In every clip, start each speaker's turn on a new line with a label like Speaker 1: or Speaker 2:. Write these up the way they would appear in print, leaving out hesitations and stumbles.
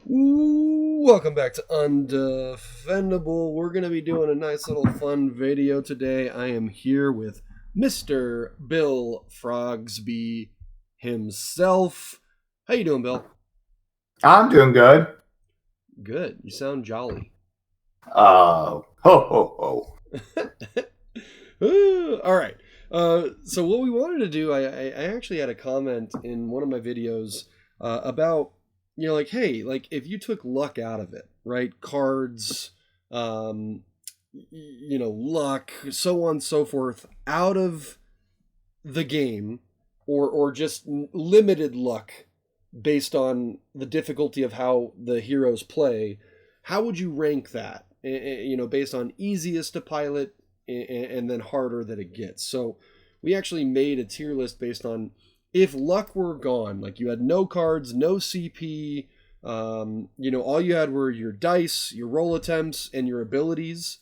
Speaker 1: Welcome back to Undefendable. We're going to be doing a nice little fun video today. I am here with Mr. Bill Frogsby himself. How you doing, Bill?
Speaker 2: I'm doing good.
Speaker 1: Good. You sound jolly.
Speaker 2: Ho.
Speaker 1: All right. So what we wanted to do, I actually had a comment in one of my videos about, like, hey, like if you took luck out of it, right? Cards, luck, so on and so forth, out of the game, or just limited luck based on the difficulty of how the heroes play, how would you rank that? Based on easiest to pilot and then harder that it gets. So we actually made a tier list based on if luck were gone, like you had no cards, no CP, all you had were your dice, your roll attempts, and your abilities.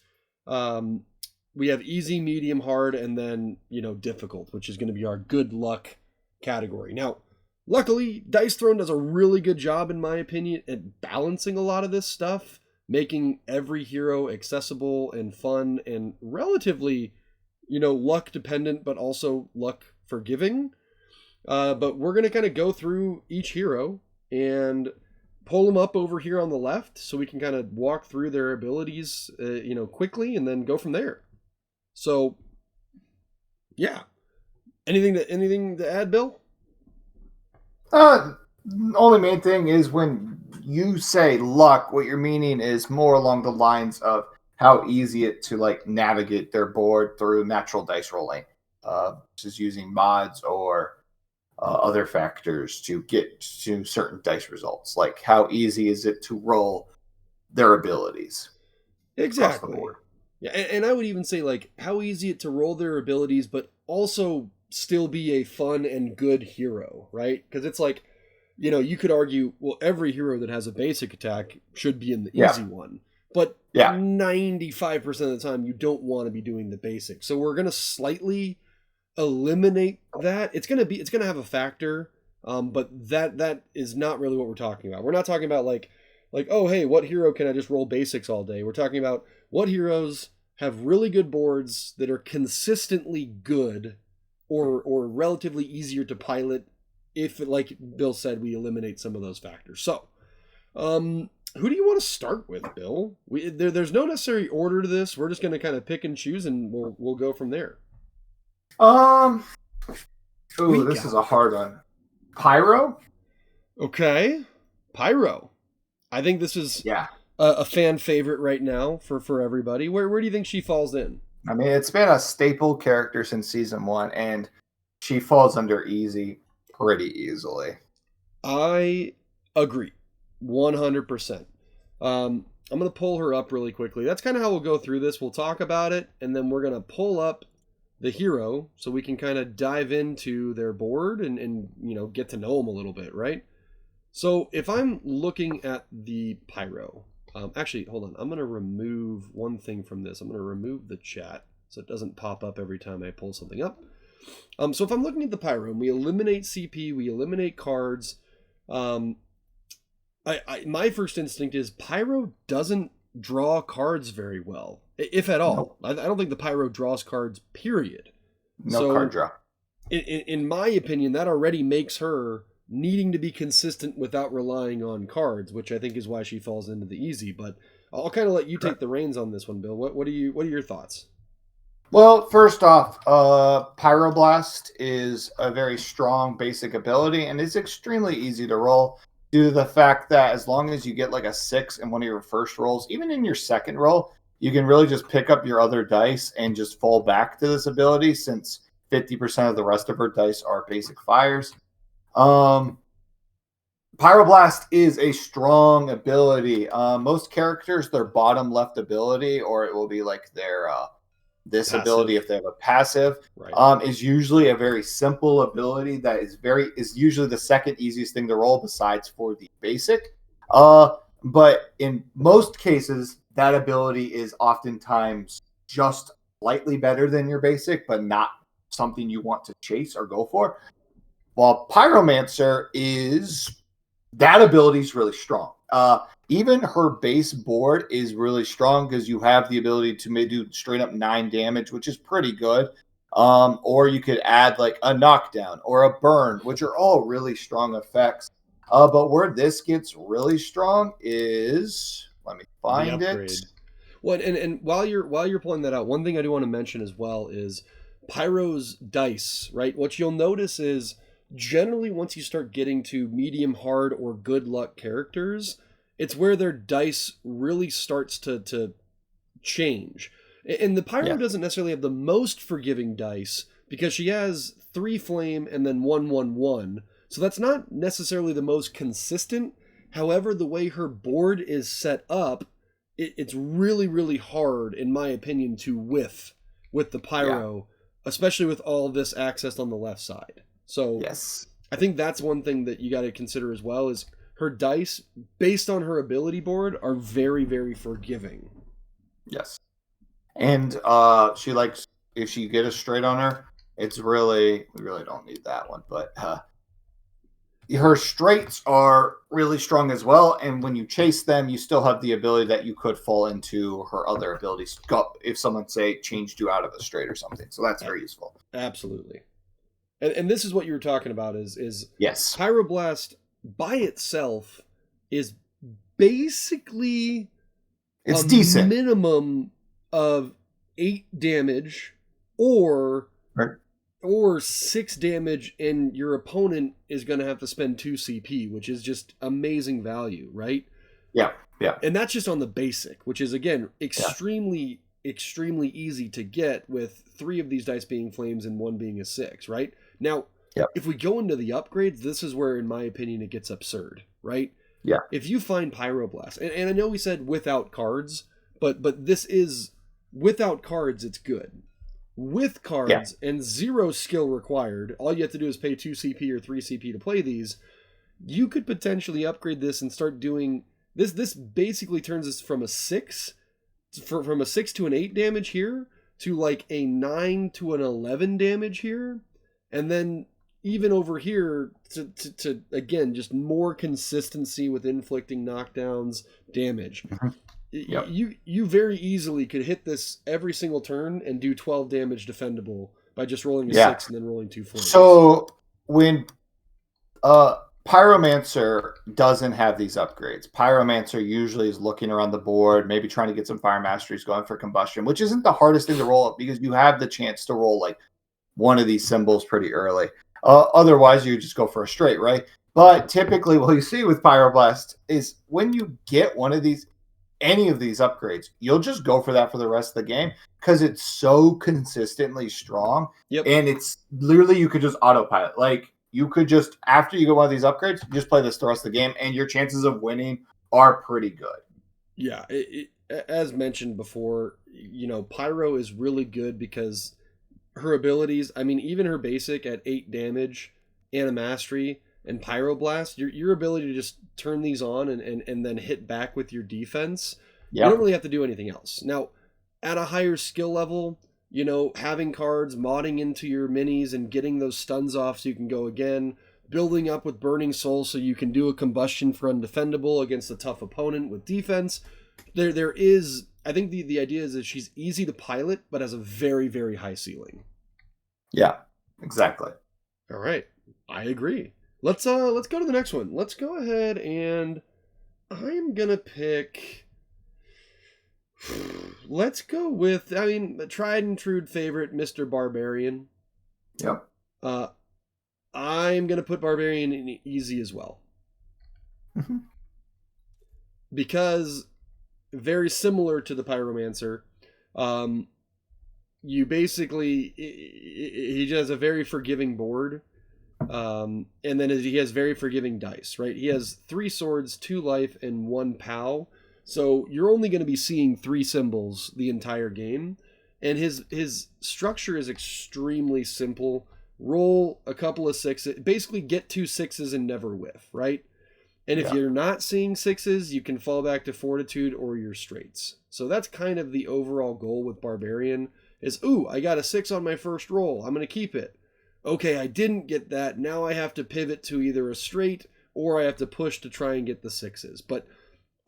Speaker 1: We have easy, medium, hard, and then, difficult, which is going to be our good luck category. Now, luckily, Dice Throne does a really good job, in my opinion, at balancing a lot of this stuff, making every hero accessible and fun and relatively, luck dependent, but also luck forgiving. But we're going to kind of go through each hero and pull them up over here on the left so we can kind of walk through their abilities, quickly and then go from there. So, yeah. Anything to add, Bill?
Speaker 2: Only main thing is when you say luck, what you're meaning is more along the lines of how easy it to like navigate their board through natural dice rolling, just using mods or other factors to get to certain dice results. Like how easy is it to roll their abilities across the
Speaker 1: Exactly.
Speaker 2: board?
Speaker 1: Yeah, and I would even say like how easy it to roll their abilities, but also still be a fun and good hero, right? Because it's like, you could argue, well, every hero that has a basic attack should be in the
Speaker 2: Yeah,
Speaker 1: easy one, but
Speaker 2: yeah.
Speaker 1: 95% of the time you don't want to be doing the basic. So we're gonna slightly eliminate that. It's gonna have a factor, but that is not really what we're talking about. We're not talking about like, oh hey, what hero can I just roll basics all day? We're talking about what heroes have really good boards that are consistently good or relatively easier to pilot if, like Bill said, we eliminate some of those factors. So, who do you want to start with, Bill? There's no necessary order to this. We're just going to kind of pick and choose, and we'll go from there.
Speaker 2: Um. Ooh, this is a hard one. Pyro.
Speaker 1: Okay, Pyro. I think this is
Speaker 2: Yeah.
Speaker 1: a fan favorite right now for everybody. Where do you think she falls in?
Speaker 2: I mean, it's been a staple character since season one, and she falls under easy pretty easily.
Speaker 1: I agree, 100%. I'm gonna pull her up really quickly. That's kind of how we'll go through this. We'll talk about it, and then we're gonna pull up the hero so we can kind of dive into their board and get to know them a little bit, right? So if I'm looking at the Pyro, actually, hold on. I'm going to remove one thing from this. I'm going to remove the chat so it doesn't pop up every time I pull something up. So if I'm looking at the Pyro, and we eliminate CP, we eliminate cards. My first instinct is Pyro doesn't draw cards very well, if at all.
Speaker 2: Nope.
Speaker 1: I don't think the Pyro draws cards, period.
Speaker 2: No card draw.
Speaker 1: In my opinion, that already makes her needing to be consistent without relying on cards, which I think is why she falls into the easy. But I'll kind of let you take the reins on this one, Bill. What are your thoughts?
Speaker 2: Well, first off, Pyroblast is a very strong basic ability, and it's extremely easy to roll due to the fact that as long as you get like a 6 in one of your first rolls, even in your second roll, you can really just pick up your other dice and just fall back to this ability since 50% of the rest of her dice are basic fires. Pyroblast is a strong ability. Most characters, their bottom left ability, or it will be like their this
Speaker 1: Passive.
Speaker 2: ability if they have a passive,
Speaker 1: right.
Speaker 2: Is usually a very simple ability that is usually the second easiest thing to roll besides for the basic. But in most cases, that ability is oftentimes just slightly better than your basic, but not something you want to chase or go for. While Pyromancer is that ability is really strong. Even her base board is really strong because you have the ability to maybe do straight up 9 damage, which is pretty good. Or you could add like a knockdown or a burn, which are all really strong effects. But where this gets really strong is, let me find it.
Speaker 1: Well, and while you're pulling that out, one thing I do want to mention as well is Pyro's dice, right? What you'll notice is generally once you start getting to medium hard or good luck characters, it's where their dice really starts to change. And the Pyro doesn't necessarily have the most forgiving dice because she has 3 flame and then 1/1/1. So that's not necessarily the most consistent. However, the way her board is set up, it's really, really hard, in my opinion, to whiff with the Pyro, especially with all this access on the left side. So
Speaker 2: yes,
Speaker 1: I think that's one thing that you got to consider as well is her dice, based on her ability board, are very, very forgiving.
Speaker 2: Yes. And she likes, if she get a straight on her, it's really, we really don't need that one, but her straights are really strong as well. And when you chase them, you still have the ability that you could fall into her other abilities if someone, say, changed you out of a straight or something. So that's very useful.
Speaker 1: Absolutely. And this is what you were talking about is
Speaker 2: yes,
Speaker 1: Pyroblast by itself is basically
Speaker 2: it's decent.
Speaker 1: Minimum of 8 damage or 6 damage, and your opponent is going to have to spend 2 CP, which is just amazing value, right?
Speaker 2: Yeah.
Speaker 1: And that's just on the basic, which is, again, extremely easy to get with 3 of these dice being flames and 1 being a 6, right? Now, if we go into the upgrades, this is where, in my opinion, it gets absurd, right?
Speaker 2: Yeah.
Speaker 1: If you find Pyroblast, and I know we said without cards, but this is, without cards, it's good. With cards and 0 skill required, all you have to do is pay 2 CP or 3 CP to play these, you could potentially upgrade this and start doing, this basically turns us from a 6, from a 6 to an 8 damage here, to like a 9 to an 11 damage here, and then even over here to again, just more consistency with inflicting knockdowns, damage. You very easily could hit this every single turn and do 12 damage defendable by just rolling a 6 and then rolling 2 flames.
Speaker 2: So when Pyromancer doesn't have these upgrades, Pyromancer usually is looking around the board, maybe trying to get some fire masteries going for combustion, which isn't the hardest thing to roll up because you have the chance to roll like one of these symbols pretty early. Otherwise, you just go for a straight, right? But typically what you see with Pyroblast is when you get one of these, any of these upgrades, you'll just go for that for the rest of the game because it's so consistently strong. And it's literally, you could just autopilot. Like, you could just, after you get one of these upgrades, just play this the rest of the game, and your chances of winning are pretty good.
Speaker 1: Yeah, as mentioned before, you know, Pyro is really good because her abilities, I mean, even her basic at 8 damage and a mastery and Pyroblast, your ability to just turn these on and then hit back with your defense, you don't really have to do anything else. Now, at a higher skill level, you know, having cards, modding into your minis and getting those stuns off so you can go again, building up with Burning Soul so you can do a combustion for undefendable against a tough opponent with defense. There is, I think the idea is that she's easy to pilot, but has a very, very high ceiling.
Speaker 2: Yeah, exactly.
Speaker 1: All right, I agree. Let's go to the next one. Let's go ahead and I'm gonna pick. Let's go with, I mean, the tried and true favorite, Mr. Barbarian.
Speaker 2: Yep.
Speaker 1: I'm gonna put Barbarian in easy as well. Because very similar to the Pyromancer, you basically, he just has a very forgiving board. And then he has very forgiving dice, right? He has 3 swords, 2 life, and 1 POW. So you're only going to be seeing 3 symbols the entire game. And his structure is extremely simple. Roll a couple of 6s, basically get 2 6s and never whiff, right? And if you're not seeing 6s, you can fall back to Fortitude or your straights. So that's kind of the overall goal with Barbarian is, ooh, I got a 6 on my first roll. I'm going to keep it. Okay, I didn't get that. Now I have to pivot to either a straight or I have to push to try and get the 6s. But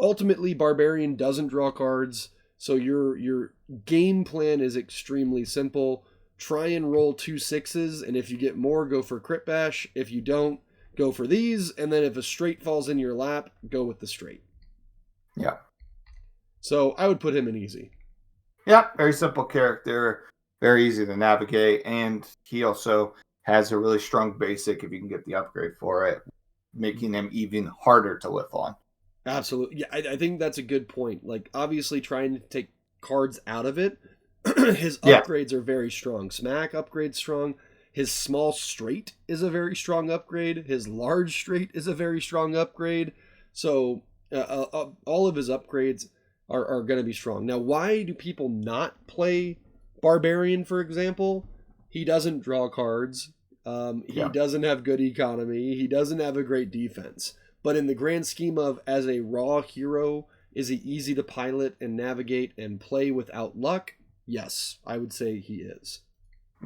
Speaker 1: ultimately, Barbarian doesn't draw cards, so your game plan is extremely simple. Try and roll 2 6s, and if you get more, go for Crit Bash. If you don't, go for these, and then if a straight falls in your lap, go with the straight.
Speaker 2: Yeah.
Speaker 1: So I would put him in easy.
Speaker 2: Yeah, very simple character, very easy to navigate, and he also has a really strong basic if you can get the upgrade for it, making him even harder to whiff on.
Speaker 1: Absolutely. Yeah, I think that's a good point. Like, obviously trying to take cards out of it, his upgrades are very strong. Smack upgrades strong. His small straight is a very strong upgrade. His large straight is a very strong upgrade. So all of his upgrades are going to be strong. Now, why do people not play Barbarian, for example? He doesn't draw cards. He doesn't have good economy. He doesn't have a great defense. But in the grand scheme of as a raw hero, is he easy to pilot and navigate and play without luck? Yes, I would say he is.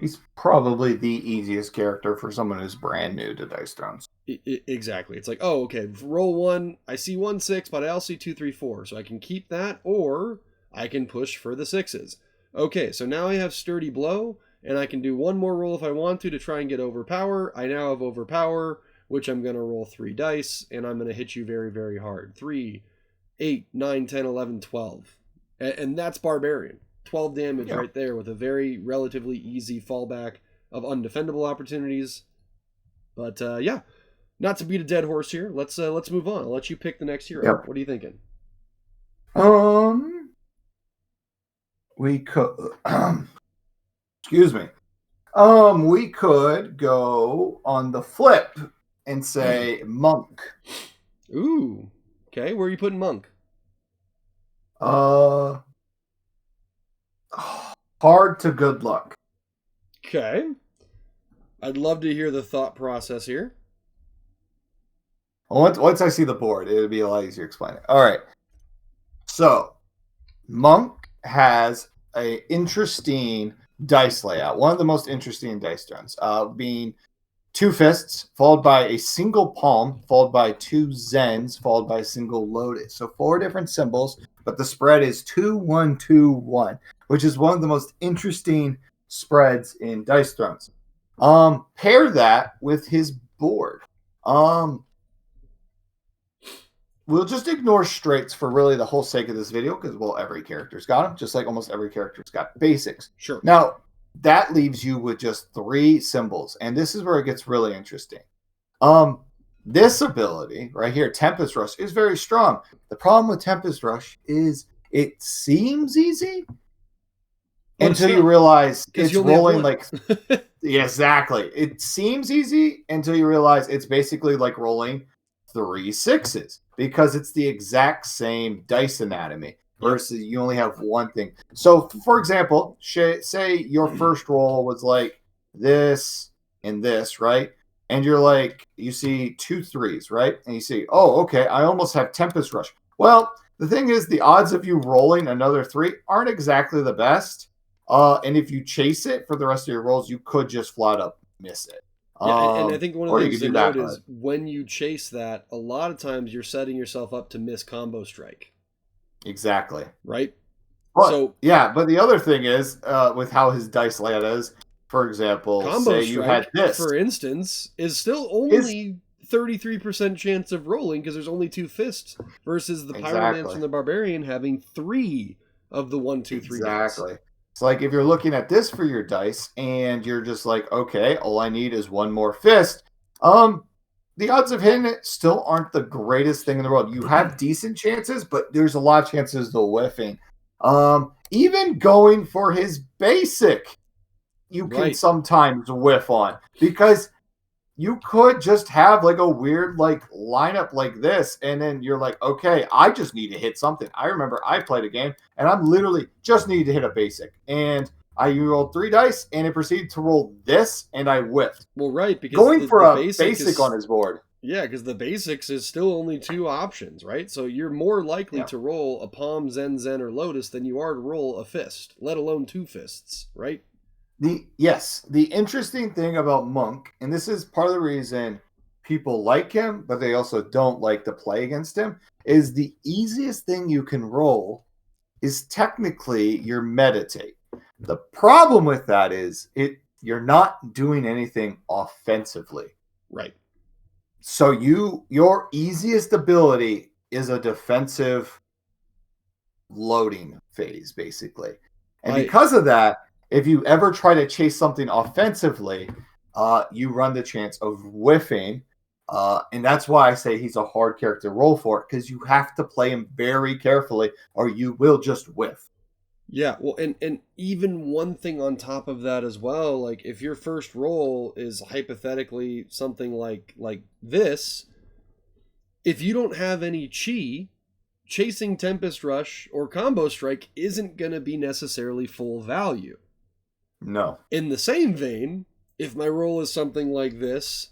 Speaker 2: He's probably the easiest character for someone who's brand new to Dice Thrones.
Speaker 1: Exactly. It's like, oh, okay, roll 1. I see 1 6, but I also see 2 3 4. So I can keep that, or I can push for the 6s. Okay, so now I have Sturdy Blow, and I can do one more roll if I want to try and get Overpower. I now have Overpower, which I'm going to roll 3 dice, and I'm going to hit you very, very hard. 3, 8, 9, 10, 11, 12. And that's Barbarian. 12 damage right there with a very relatively easy fallback of undefendable opportunities. But yeah, not to beat a dead horse here. Let's move on. I'll let you pick the next hero. Yep. What are you thinking?
Speaker 2: We could excuse me. We could go on the flip and say Monk.
Speaker 1: Ooh. Okay, where are you putting Monk?
Speaker 2: Hard to good luck.
Speaker 1: Okay. I'd love to hear the thought process here.
Speaker 2: Well, once I see the board, it'll be a lot easier to explain it. All right. So, Monk has an interesting dice layout. One of the most interesting dice turns, being 2 fists, followed by a single palm, followed by 2 Zens, followed by a single lotus. So 4 different symbols, but the spread is 2 1 2 1, which is one of the most interesting spreads in Dice Thrones. Pair that with his board. We'll just ignore straights for really the whole sake of this video, because, well, every character's got them, just like almost every character's got basics.
Speaker 1: Sure.
Speaker 2: Now, that leaves you with just 3 symbols, and this is where it gets really interesting. This ability right here, Tempest Rush, is very strong. The problem with Tempest Rush is it seems easy until you realize it's rolling like... Yeah, exactly. It seems easy until you realize it's basically like rolling 3 6s, because it's the exact same dice anatomy versus you only have one thing. So, for example, say your first roll was like this and this, right? And you're like, you see 2 3s, right? And you see, oh, okay, I almost have Tempest Rush. Well, the thing is, the odds of you rolling another 3 aren't exactly the best. And if you chase it for the rest of your rolls, you could just flat up miss it.
Speaker 1: Yeah, and I think one of the things to note is when you chase that, a lot of times you're setting yourself up to miss combo strike.
Speaker 2: Exactly.
Speaker 1: Right?
Speaker 2: But, so yeah, but the other thing is, with how his dice layout is, for example,
Speaker 1: combo
Speaker 2: say
Speaker 1: strike,
Speaker 2: you had this.
Speaker 1: For instance, is still only 33% chance of rolling because there's only 2 fists versus the Pyro Dance and the Barbarian having 3 of the 1, 2, 3.
Speaker 2: Exactly. Dice. It's like if you're looking at this for your dice and you're just like, okay, all I need is 1 more fist. The odds of hitting it still aren't the greatest thing in the world. You have decent chances, but there's a lot of chances of whiffing. Even going for his basic, you can sometimes whiff on, because you could just have like a weird like lineup like this, and then you're like, okay, I just need to hit something. I remember I played a game and I'm literally just needed to hit a basic, and I rolled 3 dice and it proceeded to roll this and I whiffed.
Speaker 1: Well, right, because
Speaker 2: going for a basic on his board.
Speaker 1: Yeah, because the basics is still only 2 options, right? So you're more likely to roll a palm, Zen, or lotus than you are to roll a fist, let alone 2 fists, right?
Speaker 2: The interesting thing about Monk, and this is part of the reason people like him, but they also don't like to play against him, is the easiest thing you can roll is technically your meditate. The problem with that is you're not doing anything offensively.
Speaker 1: Right.
Speaker 2: So your easiest ability is a defensive loading phase, basically. And because of that, if you ever try to chase something offensively, you run the chance of whiffing. And that's why I say he's a hard character to roll for, because you have to play him very carefully or you will just whiff.
Speaker 1: Yeah, well, and even one thing on top of that as well, like if your first roll is hypothetically something like this, if you don't have any chi, chasing Tempest Rush or Combo Strike isn't going to be necessarily full value.
Speaker 2: No.
Speaker 1: In the same vein, if my roll is something like this,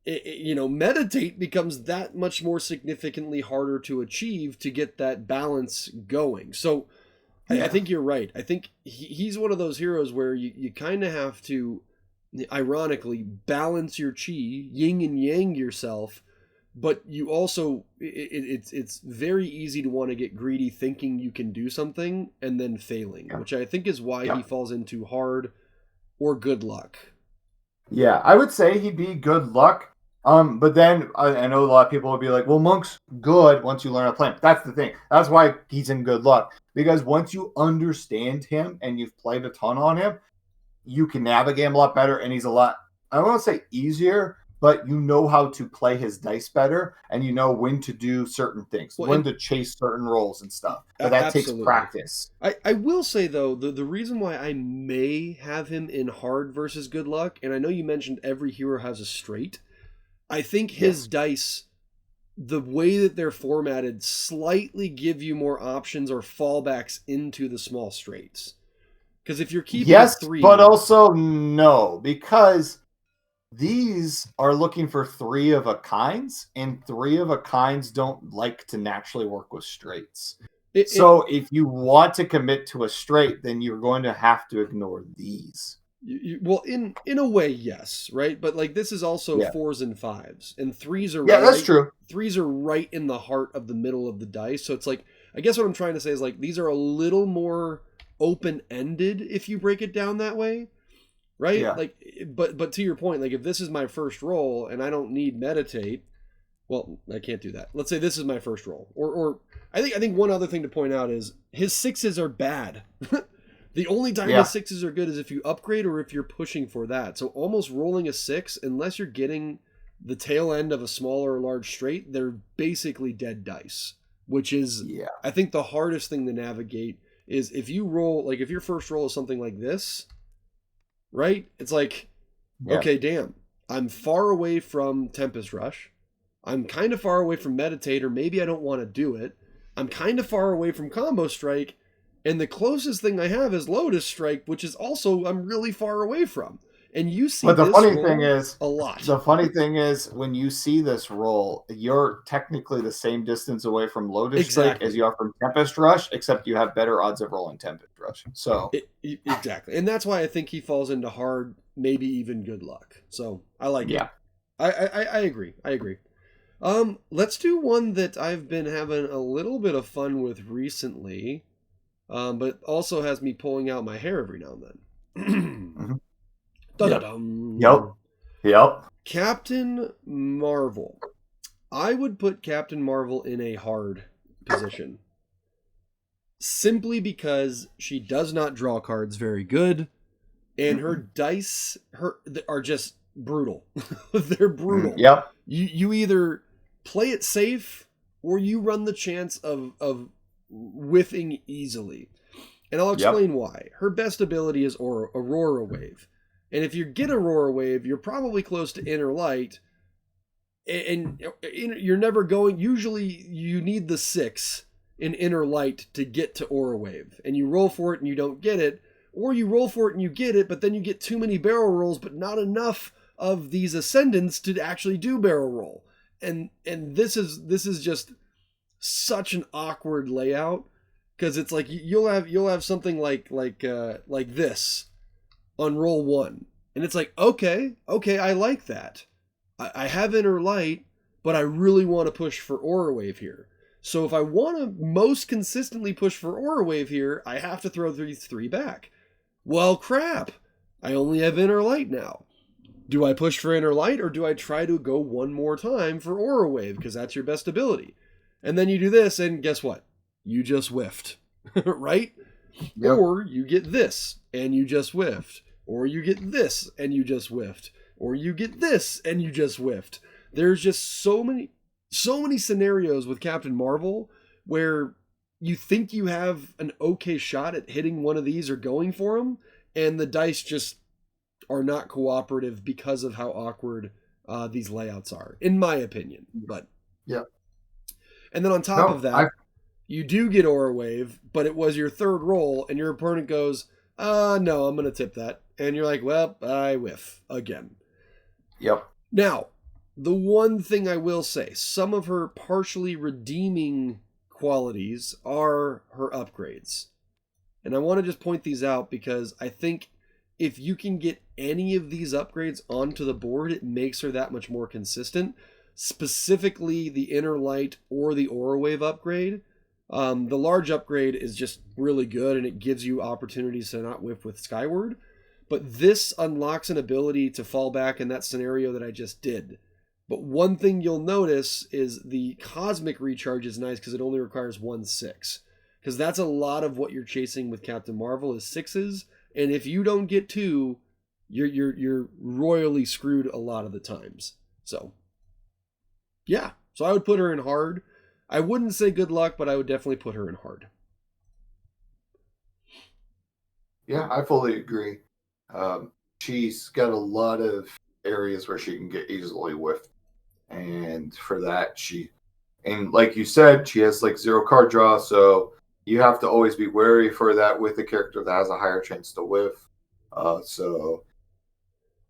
Speaker 1: meditate becomes that much more significantly harder to achieve to get that balance going. So yeah. I think you're right. I think he's one of those heroes where you kind of have to, ironically, balance your chi, yin and yang yourself, but you also, it's very easy to want to get greedy thinking you can do something and then failing, which I think is why he falls into hard or good luck.
Speaker 2: Yeah, I would say he'd be good luck. But then I know a lot of people will be like, well, Monk's good once you learn how to play him. That's the thing. That's why he's in good luck. Because once you understand him and you've played a ton on him, you can navigate him a lot better. And he's a lot, I don't want to say easier, but you know how to play his dice better. And you know when to do certain things, when to chase certain rolls and stuff. But that takes practice.
Speaker 1: I will say, though, the reason why I may have him in hard versus good luck, and I know you mentioned every hero has a straight, I think his dice, the way that they're formatted, slightly give you more options or fallbacks into the small straights. Because if you're keeping three...
Speaker 2: but also no, because these are looking for 3 of a kinds, and 3 of a kinds don't like to naturally work with straights. So if you want to commit to a straight, then you're going to have to ignore these.
Speaker 1: Well, in a way, yes, right? But like this is also 4s and 5s, and 3s are
Speaker 2: that's true.
Speaker 1: 3s are right in the heart of the middle of the dice. So it's like, I guess what I'm trying to say is like these are a little more open-ended if you break it down that way, right?
Speaker 2: Yeah.
Speaker 1: Like, but to your point, like if this is my first roll and I don't need meditate, well, I can't do that. Let's say this is my first roll, or I think one other thing to point out is his 6s are bad. The only time his 6s are good is if you upgrade or if you're pushing for that. So almost rolling a 6, unless you're getting the tail end of a small or large straight, they're basically dead dice. Which is, I think the hardest thing to navigate is if you roll, like if your first roll is something like this, right? It's like, okay, damn, I'm far away from Tempest Rush. I'm kind of far away from Meditate, or maybe I don't want to do it. I'm kind of far away from Combo Strike. And the closest thing I have is Lotus Strike, which is also I'm really far away from. And you see,
Speaker 2: but the
Speaker 1: this
Speaker 2: funny
Speaker 1: roll
Speaker 2: thing is
Speaker 1: a lot.
Speaker 2: The funny thing is when you see this roll, you're technically the same distance away from Lotus Strike as you are from Tempest Rush, except you have better odds of rolling Tempest Rush. So
Speaker 1: exactly, and that's why I think he falls into hard, maybe even good luck. So I like it. I agree. Let's do one that I've been having a little bit of fun with recently. But also has me pulling out my hair every now and then.
Speaker 2: Yep.
Speaker 1: Captain Marvel. I would put Captain Marvel in a hard position. Simply because she does not draw cards very good, and her dice are just brutal. They're brutal.
Speaker 2: Yep.
Speaker 1: You either play it safe or you run the chance of whiffing easily. And I'll explain why. Her best ability is Aurora Wave. And if you get Aurora Wave, you're probably close to Inner Light. And you're never going... Usually you need the 6 in Inner Light to get to Aura Wave. And you roll for it and you don't get it. Or you roll for it and you get it, but then you get too many barrel rolls, but not enough of these Ascendants to actually do barrel roll. And this is just such an awkward layout, because it's like you'll have something like this on roll 1, and it's like okay I like that, I have Inner Light, but I really want to push for Aura Wave here. So if I want to most consistently push for Aura Wave here, I have to throw these 3 back. Well, crap. I only have Inner Light now. Do I push for Inner Light, or do I try to go one more time for Aura Wave, because that's your best ability? And then you do this, and guess what? You just whiffed, right? Yep. Or you get this, and you just whiffed. Or you get this, and you just whiffed. Or you get this, and you just whiffed. There's just so many scenarios with Captain Marvel where you think you have an okay shot at hitting one of these or going for them, and the dice just are not cooperative because of how awkward these layouts are, in my opinion. But
Speaker 2: yeah.
Speaker 1: And then on top of that, you do get Aura Wave, but it was your 3rd roll, and your opponent goes, no, I'm going to tip that. And you're like, well, I whiff again.
Speaker 2: Yep.
Speaker 1: Now, the one thing I will say, some of her partially redeeming qualities are her upgrades. And I want to just point these out because I think if you can get any of these upgrades onto the board, it makes her that much more consistent. Specifically, the Inner Light or the Aura Wave upgrade. The large upgrade is just really good, and it gives you opportunities to not whiff with Skyward. But this unlocks an ability to fall back in that scenario that I just did. But one thing you'll notice is the Cosmic Recharge is nice because it only requires 1 6. Because that's a lot of what you're chasing with Captain Marvel is 6s. And if you don't get 2, you're royally screwed a lot of the times. So, yeah. So I would put her in hard. I wouldn't say good luck, but I would definitely put her in hard.
Speaker 2: Yeah, I fully agree. She's got a lot of areas where she can get easily whiffed. And for that, and like you said, she has like 0 card draw, so you have to always be wary for that with a character that has a higher chance to whiff. So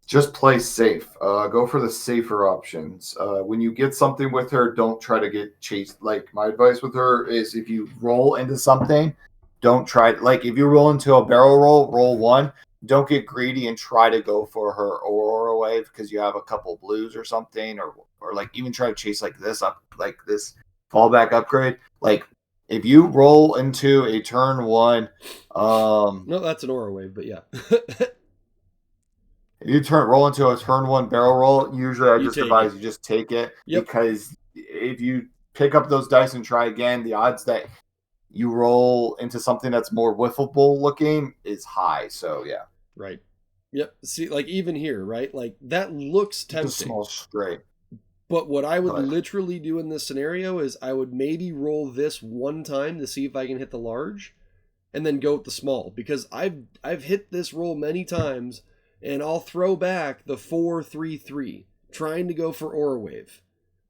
Speaker 2: just play safe. Go for the safer options. When you get something with her, don't try to get chased. Like, my advice with her is if you roll into something, don't try. Like, if you roll into a barrel roll 1. Don't get greedy and try to go for her Aura Wave because you have a couple blues or something, or like even try to chase like this fallback upgrade. Like, if you roll into a turn 1,
Speaker 1: no, that's an Aura Wave, but yeah.
Speaker 2: If you roll into a turn 1 barrel roll, usually I just advise you just take it. Yep. Because if you pick up those dice and try again, the odds that you roll into something that's more whiffable looking is high. So yeah.
Speaker 1: Right. Yep. See, like even here, right? Like that looks tempting.
Speaker 2: Just a small straight.
Speaker 1: But what I would literally do in this scenario is I would maybe roll this one time to see if I can hit the large, and then go with the small, because I've hit this roll many times, and I'll throw back the 4-3-3 trying to go for Aura Wave,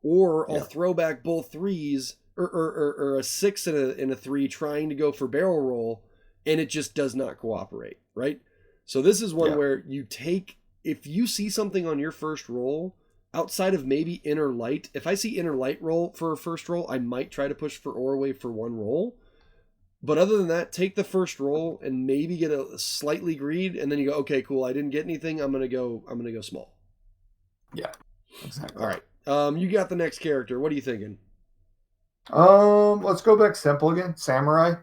Speaker 1: or I'll throw back both 3s or a 6 and a 3 trying to go for barrel roll, and it just does not cooperate, right? So this is one where you take, if you see something on your first roll outside of maybe Inner Light, if I see Inner Light roll for a first roll, I might try to push for Aura Wave for one roll. But other than that, take the first roll and maybe get a slightly greed, and then you go, okay, cool, I didn't get anything, I'm gonna go small.
Speaker 2: Yeah, exactly.
Speaker 1: All right, you got the next character. What are you thinking?
Speaker 2: Let's go back simple again. Samurai.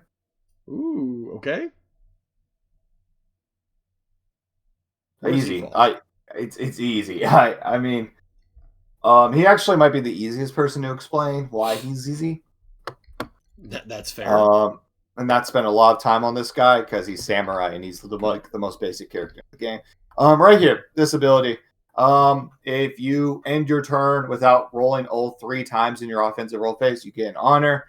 Speaker 1: Ooh, okay.
Speaker 2: Easy. It's easy. I mean, he actually might be the easiest person to explain why he's easy.
Speaker 1: That's fair.
Speaker 2: And not spend a lot of time on this guy because he's samurai and he's the most basic character in the game. Right here, this ability. If you end your turn without rolling all 3 times in your offensive roll phase, you get an honor.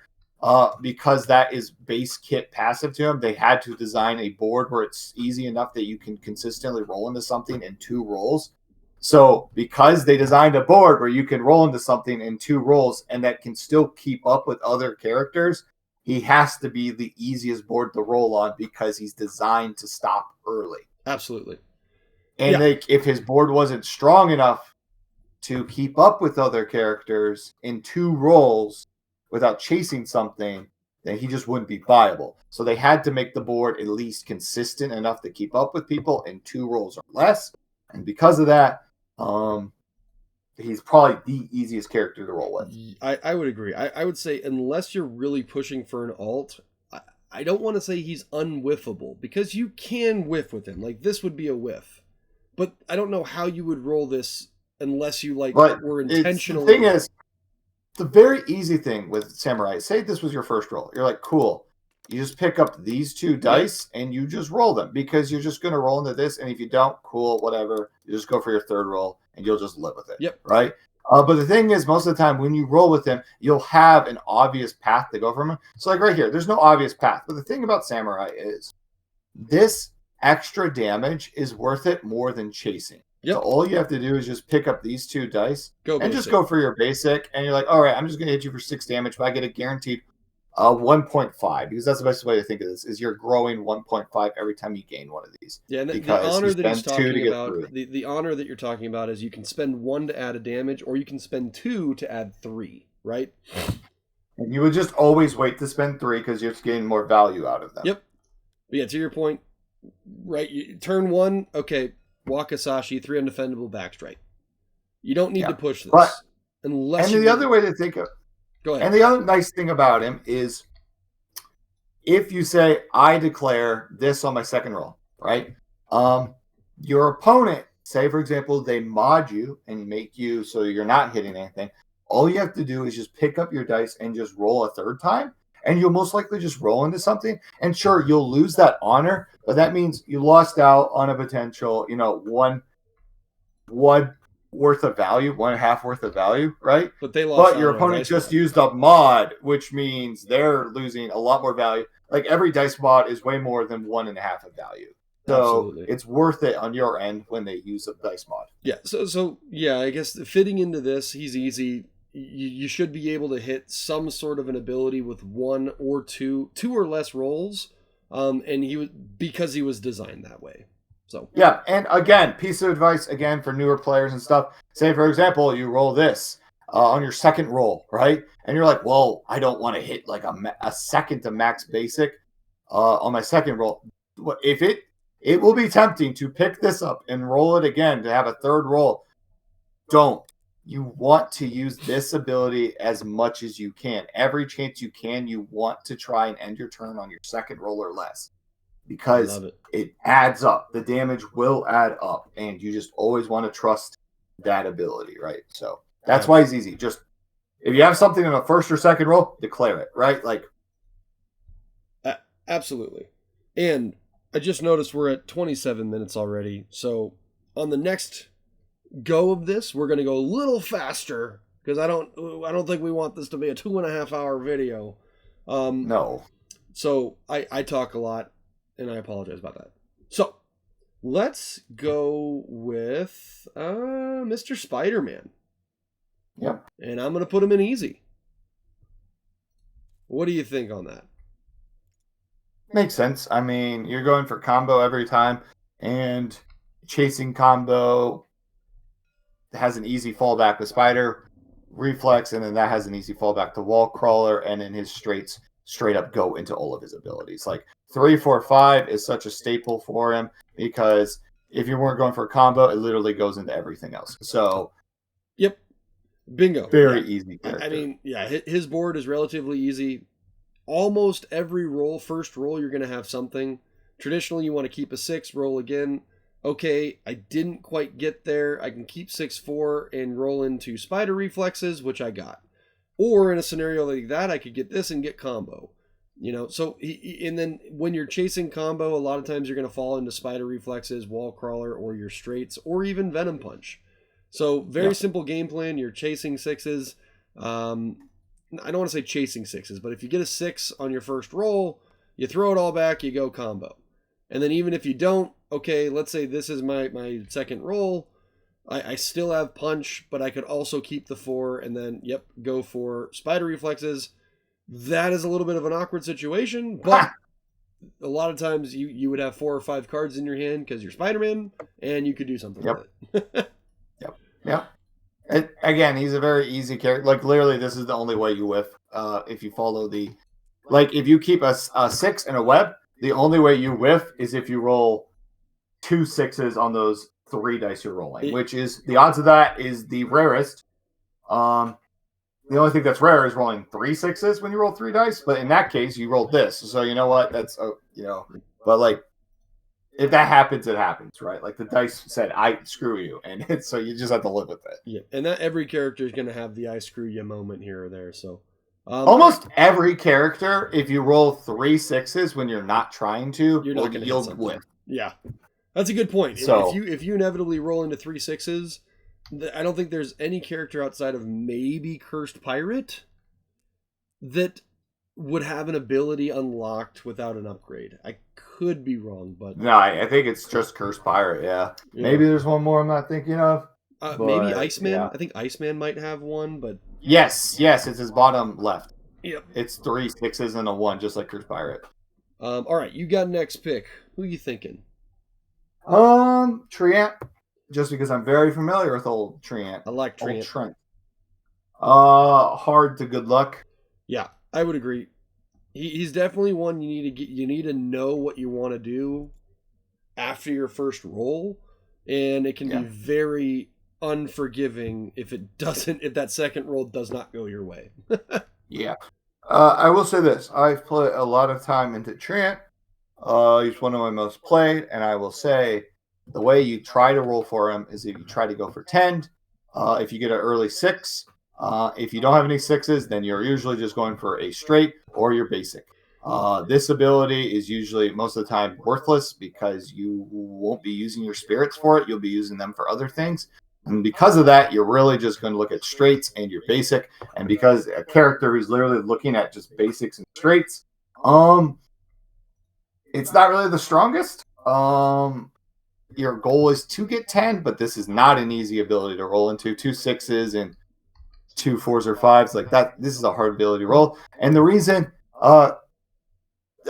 Speaker 2: Because that is base kit passive to him, they had to design a board where it's easy enough that you can consistently roll into something in 2 rolls. So because they designed a board where you can roll into something in 2 rolls and that can still keep up with other characters, he has to be the easiest board to roll on because he's designed to stop early.
Speaker 1: Absolutely.
Speaker 2: And if his board wasn't strong enough to keep up with other characters in 2 rolls without chasing something, then he just wouldn't be viable. So they had to make the board at least consistent enough to keep up with people in 2 rolls or less. And because of that, he's probably the easiest character to roll with.
Speaker 1: I would agree. I would say unless you're really pushing for an alt, I don't want to say he's unwhiffable, because you can whiff with him. Like, this would be a whiff. But I don't know how you would roll this unless you were intentionally...
Speaker 2: The thing is, the very easy thing with Samurai, say this was your first roll. You're like, cool. You just pick up these 2 dice and you just roll them, because you're just going to roll into this. And if you don't, cool, whatever. You just go for your third roll and you'll just live with it.
Speaker 1: Yep.
Speaker 2: Right? But the thing is, most of the time when you roll with him, you'll have an obvious path to go from him. So like right here, there's no obvious path. But the thing about Samurai is this extra damage is worth it more than chasing. Yep. So all you have to do is just pick up these 2 dice and just go for your basic. And you're like, all right, I'm just going to hit you for 6 damage, but I get a guaranteed 1.5, because that's the best way to think of this, is you're growing 1.5 every time you gain one of these.
Speaker 1: Yeah, and the honor that he's talking about, the honor that you're talking about is you can spend 1 to add a damage, or you can spend 2 to add 3, right?
Speaker 2: And you would just always wait to spend 3 because you're getting more value out of them.
Speaker 1: Yep. But yeah, to your point, right, turn 1, okay, Wakasashi, 3 undefendable backstrike. You don't need to push this.
Speaker 2: But,
Speaker 1: unless
Speaker 2: and the other way to think of...
Speaker 1: Go ahead.
Speaker 2: And the other nice thing about him is if you say, I declare this on my second roll, right? Your opponent, say, for example, they mod you and make you so you're not hitting anything. All you have to do is just pick up your dice and just roll a third time, and you'll most likely just roll into something. And sure, you'll lose that honor, but that means you lost out on a potential, one worth of value, 1.5 worth of value, right?
Speaker 1: But
Speaker 2: your opponent just used a mod, which means they're losing a lot more value. Like, every dice mod is way more than 1.5 of value. So absolutely, it's worth it on your end when they use a dice mod.
Speaker 1: Yeah. So yeah, I guess fitting into this, he's easy. You should be able to hit some sort of an ability with 1 or 2 or less rolls. And because he was designed that way. So
Speaker 2: yeah, and again, piece of advice again for newer players and stuff. Say, for example, you roll this on your second roll, right? And you're like, well, I don't want to hit like a second to max basic on my second roll. If it will be tempting to pick this up and roll it again to have a third roll. Don't. You want to use this ability as much as you can. Every chance you can, you want to try and end your turn on your second roll or less. Because it adds up. The damage will add up. And you just always want to trust that ability, right? So that's why it's easy. Just if you have something in a first or second roll, declare it, right? Like,
Speaker 1: absolutely. And I just noticed we're at 27 minutes already. So on the next go of this, we're going to go a little faster, because I don't think we want this to be a 2.5 hour video.
Speaker 2: No.
Speaker 1: So I talk a lot, and I apologize about that. So let's go with Mr. Spider-Man.
Speaker 2: Yep.
Speaker 1: And I'm going to put him in easy. What do you think on that?
Speaker 2: Makes sense. I mean, you're going for combo every time, and chasing combo has an easy fallback with Spider Reflex, and then that has an easy fallback to Wall Crawler, and then his straight up go into all of his abilities. Like 3, 4, 5 is such a staple for him, because if you weren't going for a combo, it literally goes into everything else. So,
Speaker 1: yep, bingo,
Speaker 2: very easy character.
Speaker 1: I mean, yeah, his board is relatively easy. Almost every roll, first roll, you're going to have something. Traditionally, you want to keep a 6, roll again. Okay, I didn't quite get there. I can keep 6-4 and roll into Spider Reflexes, which I got. Or in a scenario like that, I could get this and get combo. So, and then when you're chasing combo, a lot of times you're going to fall into Spider Reflexes, Wall Crawler, or your straights, or even Venom Punch. So, very simple game plan. You're chasing 6s. I don't want to say chasing 6s, but if you get a 6 on your first roll, you throw it all back, you go combo. And then even if you don't, okay, let's say this is my second roll, I still have punch, but I could also keep the 4 and then, go for Spider Reflexes. That is a little bit of an awkward situation, but a lot of times you would have 4 or 5 cards in your hand because you're Spider-Man, and you could do something with it.
Speaker 2: Yep. Again, he's a very easy character. Like, literally, this is the only way you whiff. If you follow if you keep a 6 and a web, the only way you whiff is if you roll 2 6s on those 3 dice you're rolling, which is the odds of that is the rarest. The only thing that's rare is rolling 3 6s when you roll 3 dice, but in that case, you rolled this. So you know what? That's but like if that happens, it happens, right? Like the dice said, "I screw you," and so you just have to live with it.
Speaker 1: Yeah, and that every character is going to have the "I screw you" moment here or there. So
Speaker 2: almost every character, if you roll 3 6s when you're not trying to,
Speaker 1: you're not going to yield
Speaker 2: with.
Speaker 1: Yeah, that's a good point.
Speaker 2: So
Speaker 1: if you inevitably roll into 3 6s. I don't think there's any character outside of maybe Cursed Pirate that would have an ability unlocked without an upgrade. I could be wrong, but...
Speaker 2: No, I think it's just Cursed Pirate, yeah. Maybe there's one more I'm not thinking of.
Speaker 1: Maybe Iceman? Yeah. I think Iceman might have one, but...
Speaker 2: Yes, it's his bottom left.
Speaker 1: Yep.
Speaker 2: It's 3 6s and a 1, just like Cursed Pirate.
Speaker 1: Alright, you got next pick. Who are you thinking?
Speaker 2: Treant. Just because I'm very familiar with old Treant.
Speaker 1: I like Treant.
Speaker 2: Hard to good luck.
Speaker 1: Yeah, I would agree. He's definitely one you need to get. You need to know what you want to do after your first roll, and it can be very unforgiving if that second roll does not go your way.
Speaker 2: Yeah. I will say this. I've put a lot of time into Treant. He's one of my most played, and I will say the way you try to roll for him is if you try to go for 10. If you get an early 6, if you don't have any 6s, then you're usually just going for a straight or your basic. This ability is usually most of the time worthless because you won't be using your spirits for it. You'll be using them for other things. And because of that, you're really just going to look at straights and your basic. And because a character who's literally looking at just basics and straights, it's not really the strongest. Your goal is to get 10, but this is not an easy ability to roll into. 2 6s and 2 4s or 5s like that. This is a hard ability to roll. And the reason, and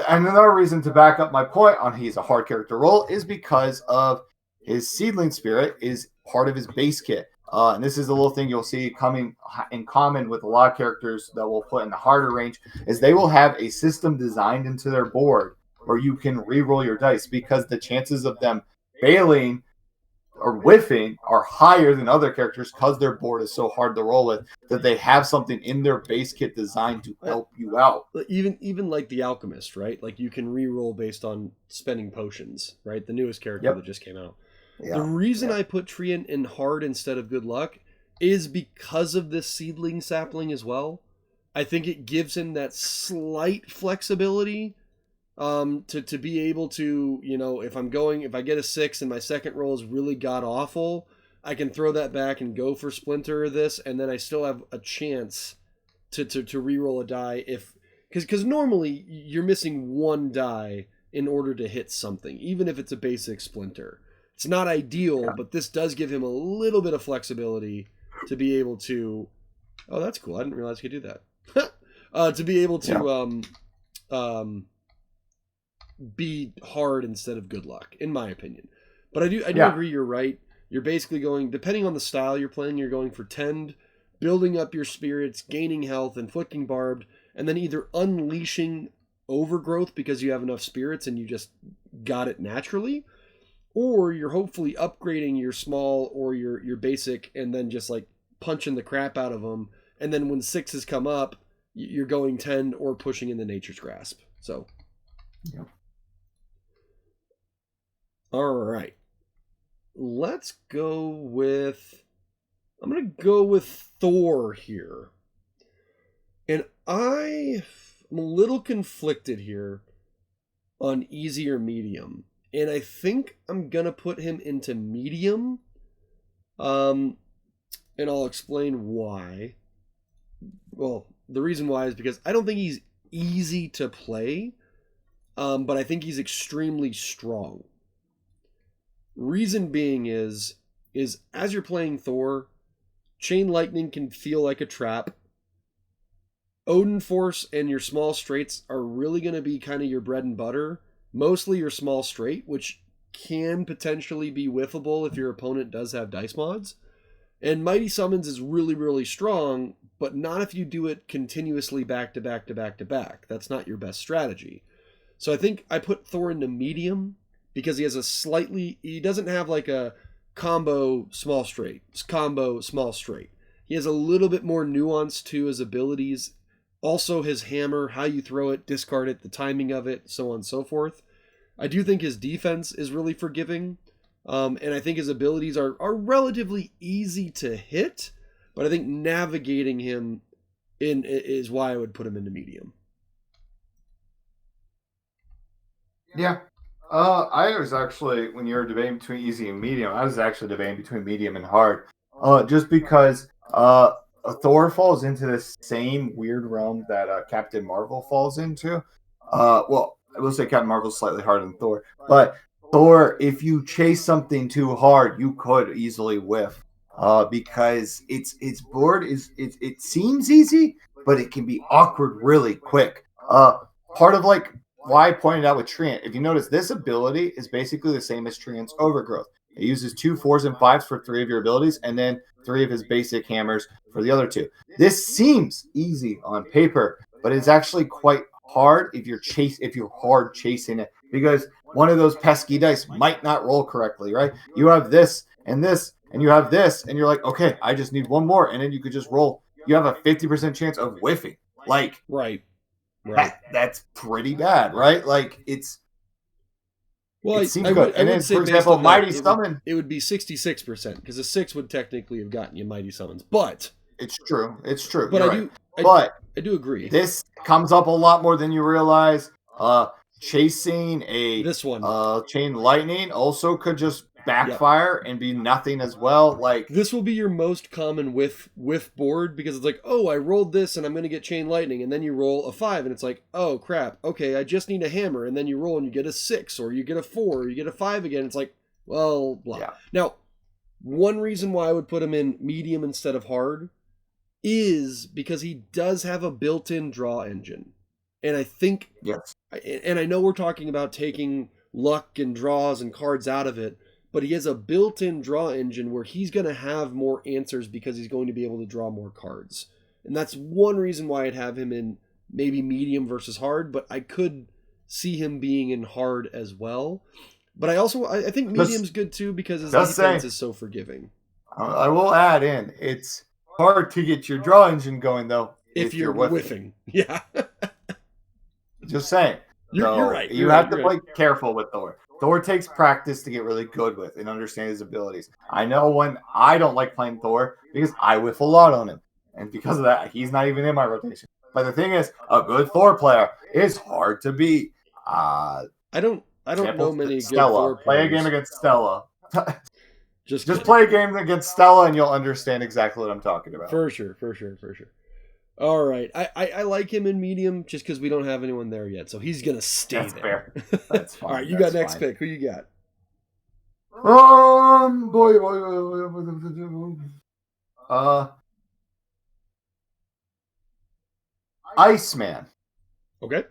Speaker 2: another reason to back up my point on he's a hard character to roll is because of his Seedling Spirit is part of his base kit. And this is a little thing you'll see coming in common with a lot of characters that we'll put in the harder range is they will have a system designed into their board where you can re-roll your dice because the chances of them failing or whiffing are higher than other characters because their board is so hard to roll with that they have something in their base kit designed to help you out.
Speaker 1: Even like the Alchemist, right? Like you can re-roll based on spending potions, right? The newest character that just came out. Yeah. The reason I put Treant in hard instead of good luck is because of this seedling sapling as well. I think it gives him that slight flexibility to be able to, if I get a 6 and my second roll is really god awful, I can throw that back and go for Splinter or this, and then I still have a chance to re-roll a die because normally you're missing 1 die in order to hit something, even if it's a basic Splinter. It's not ideal, but this does give him a little bit of flexibility to be able to. Oh, that's cool! I didn't realize you could do that. To be able to be hard instead of good luck, in my opinion. But I do agree. You're right. You're basically going, depending on the style you're playing, you're going for tend, building up your spirits, gaining health, inflicting barbed, and then either unleashing overgrowth because you have enough spirits and you just got it naturally, or you're hopefully upgrading your small or your basic and then just like punching the crap out of them. And then when 6s come up, you're going tend or pushing in the Nature's Grasp. So,
Speaker 2: yeah.
Speaker 1: All right. Let's go with... I'm going to go with Thor here. And I'm a little conflicted here on easy or medium. And I think I'm going to put him into medium. And I'll explain why. Well, the reason why is because I don't think he's easy to play. But I think he's extremely strong. Reason being is as you're playing Thor, Chain Lightning can feel like a trap. Odin Force and your small straights are really going to be kind of your bread and butter. Mostly your small straight, which can potentially be whiffable if your opponent does have dice mods. And Mighty Summons is really, really strong, but not if you do it continuously back to back to back to back. That's not your best strategy. So I think I put Thor into medium because he doesn't have like a combo, small straight, combo, small straight. He has a little bit more nuance to his abilities. Also, his hammer, how you throw it, discard it, the timing of it, so on and so forth. I do think his defense is really forgiving. And I think his abilities are relatively easy to hit. But I think navigating him is why I would put him into medium.
Speaker 2: Yeah. I was actually, when you were debating between easy and medium, I was actually debating between medium and hard. Just because Thor falls into the same weird realm that Captain Marvel falls into. Well, I will say Captain Marvel's slightly harder than Thor, but Thor, if you chase something too hard, you could easily whiff. Because its board it seems easy, but it can be awkward really quick. Part of like why I pointed out with Treant, if you notice, this ability is basically the same as Treant's Overgrowth. It uses 2 4s and 5s for 3 of your abilities, and then 3 of his basic hammers for the other 2. This seems easy on paper, but it's actually quite hard if you're hard chasing it, because one of those pesky dice might not roll correctly, right? You have this and this, and you have this, and you're like, okay, I just need one more, and then you could just roll. You have a 50% chance of whiffing. Like,
Speaker 1: right.
Speaker 2: That's pretty bad, right? Like, it's.
Speaker 1: Well,
Speaker 2: it seems good. And then, for example, Mighty Summon.
Speaker 1: It would be 66%, because a 6 would technically have gotten you Mighty Summons. But.
Speaker 2: It's true.
Speaker 1: But I do agree.
Speaker 2: This comes up a lot more than you realize. Chasing
Speaker 1: this one.
Speaker 2: Chain Lightning also could just backfire and be nothing as well. Like,
Speaker 1: this will be your most common whiff board, because it's like, oh, I rolled this and I'm going to get Chain Lightning, and then you roll a 5 and it's like, oh crap, okay, I just need a hammer, and then you roll and you get a 6 or you get a 4 or you get a 5 again. It's like, well, blah. Yeah. Now, one reason why I would put him in medium instead of hard is because he does have a built-in draw engine. And I think,
Speaker 2: yes,
Speaker 1: and I know we're talking about taking luck and draws and cards out of it, but he has a built-in draw engine where he's going to have more answers because he's going to be able to draw more cards. And that's one reason why I'd have him in maybe medium versus hard, but I could see him being in hard as well. But I think medium's good too, because his defense is so forgiving.
Speaker 2: I will add in, it's hard to get your draw engine going, though,
Speaker 1: if you're whiffing. Yeah.
Speaker 2: Just saying.
Speaker 1: You're right.
Speaker 2: You have to play careful with Thor. Thor takes practice to get really good with and understand his abilities. I know when I don't like playing Thor because I whiff a lot on him. And because of that, he's not even in my rotation. But the thing is, a good Thor player is hard to beat.
Speaker 1: I don't know many
Speaker 2: Stella.
Speaker 1: Good Thor players.
Speaker 2: Play a game against Stella.
Speaker 1: Just
Speaker 2: play a game against Stella and you'll understand exactly what I'm talking about.
Speaker 1: For sure. All right. I like him in medium just because we don't have anyone there yet. So he's going to stay
Speaker 2: That's
Speaker 1: there.
Speaker 2: Fair. That's fine.
Speaker 1: All right. You got next pick. Who you got?
Speaker 2: Iceman.
Speaker 1: Okay.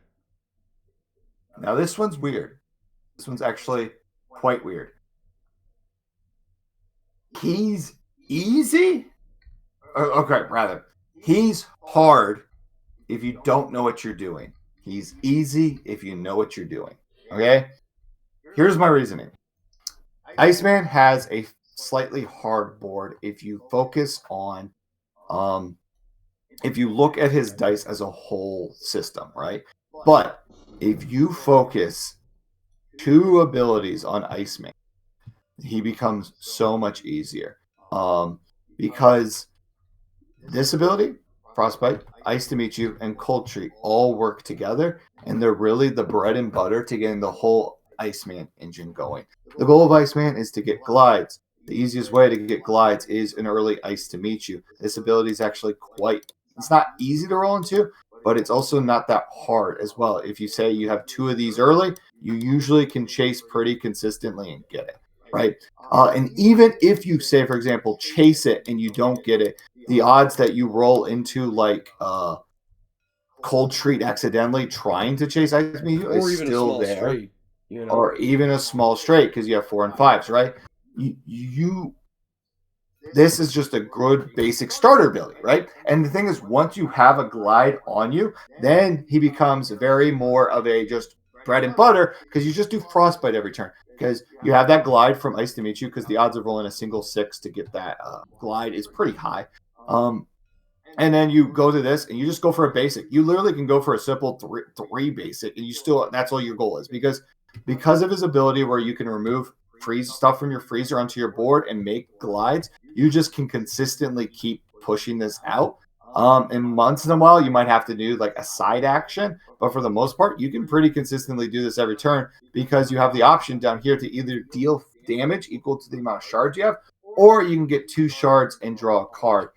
Speaker 2: Now this one's weird. This one's actually quite weird. He's easy? Okay, rather. He's hard if you don't know what you're doing. He's easy if you know what you're doing. Okay? Here's my reasoning. Iceman has a slightly hard board if you focus on, if you look at his dice as a whole system, right? But if you focus 2 abilities on Iceman, he becomes so much easier. Because this ability, Frostbite, Ice to Meet You, and Cold Treat all work together, and they're really the bread and butter to getting the whole Iceman engine going. The goal of Iceman is to get glides. The easiest way to get glides is an early Ice to Meet You. This ability is actually it's not easy to roll into, but it's also not that hard as well. If you say you have 2 of these early, you usually can chase pretty consistently and get it, right? And even if you say, for example, chase it and you don't get it, the odds that you roll into like Cold Treat accidentally trying to chase Ice Me is still there.
Speaker 1: Straight, you know?
Speaker 2: Or even a small straight because you have 4 and 5s, right? This is just a good basic starter ability, right? And the thing is, once you have a glide on you, then he becomes very more of a just bread and butter because you just do Frostbite every turn. because you have that glide from Ice to meet you, because the odds of rolling a single 6 to get that glide is pretty high. And then you go to this and you just go for a basic. You literally can go for a simple three basic, and you still, that's all your goal is, because of his ability where you can remove freeze stuff from your freezer onto your board and make glides. You just can consistently keep pushing this out. And once in a while, you might have to do like a side action, but for the most part, you can pretty consistently do this every turn, because you have the option down here to either deal damage equal to the amount of shards you have, or you can get 2 shards and draw a card.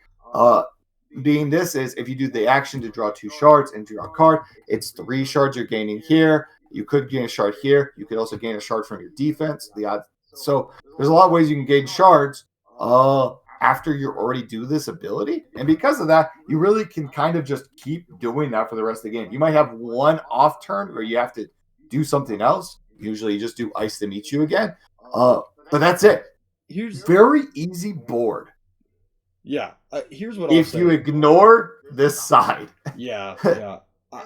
Speaker 2: Being this is, if you do the action to draw 2 shards and draw a card, it's 3 shards you're gaining here. You could gain a shard here. You could also gain a shard from your defense. The odds. So there's a lot of ways you can gain shards after you already do this ability. And because of that, you really can kind of just keep doing that for the rest of the game. You might have one off turn where you have to do something else. Usually you just do Ice to meet you again. But that's it. Here's very easy board.
Speaker 1: Yeah. Here's what I'll
Speaker 2: if
Speaker 1: say.
Speaker 2: you ignore this side.
Speaker 1: Yeah.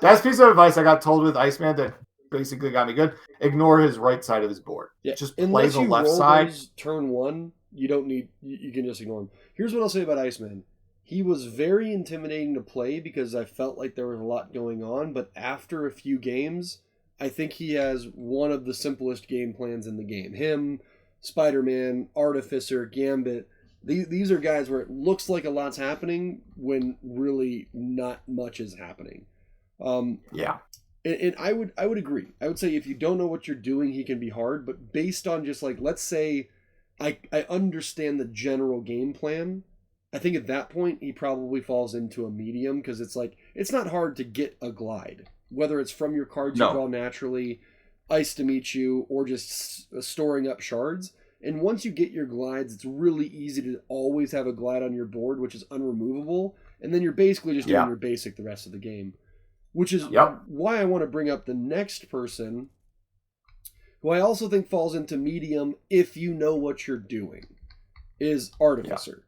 Speaker 2: That's a piece of advice I got told with Iceman that basically got me good. Ignore his right side of his board.
Speaker 1: Yeah.
Speaker 2: Just play the left side.
Speaker 1: Turn 1, you don't need. You can just ignore him. Here's what I'll say about Iceman. He was very intimidating to play because I felt like there was a lot going on. But after a few games, I think he has one of the simplest game plans in the game. Him, Spider-Man, Artificer, Gambit. These are guys where it looks like a lot's happening when really not much is happening.
Speaker 2: Yeah.
Speaker 1: And I would agree. I would say if you don't know what you're doing, he can be hard. But based on just like, let's say I understand the general game plan, I think at that point he probably falls into a medium, because it's like, it's not hard to get a glide. Whether it's from your cards you draw naturally, Ice to meet you, or just storing up shards. And once you get your glides, it's really easy to always have a glide on your board, which is unremovable. And then you're basically just doing your basic the rest of the game. Which is why I want to bring up the next person, who I also think falls into medium if you know what you're doing, is Artificer.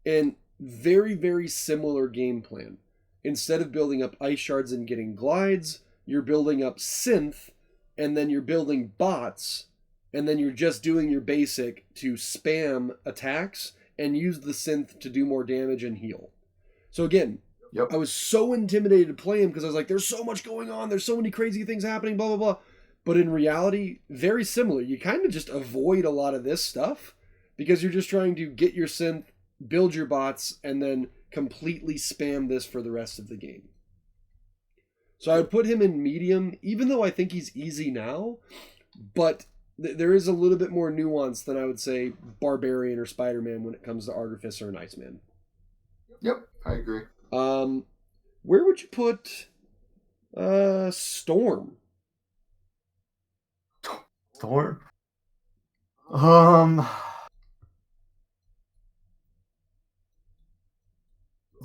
Speaker 1: And very, very similar game plan. Instead of building up ice shards and getting glides, you're building up synth, and then you're building bots, and then you're just doing your basic to spam attacks and use the synth to do more damage and heal. So again, I was so intimidated to play him because I was like, there's so much going on, there's so many crazy things happening, blah, blah, blah. But in reality, very similar. You kind of just avoid a lot of this stuff because you're just trying to get your synth, build your bots, and then completely spam this for the rest of the game. So I would put him in medium, even though I think he's easy now, but there is a little bit more nuance than I would say Barbarian or Spider-Man when it comes to Artificer and Iceman.
Speaker 2: Yep, I agree.
Speaker 1: Where would you put Storm?
Speaker 2: Storm?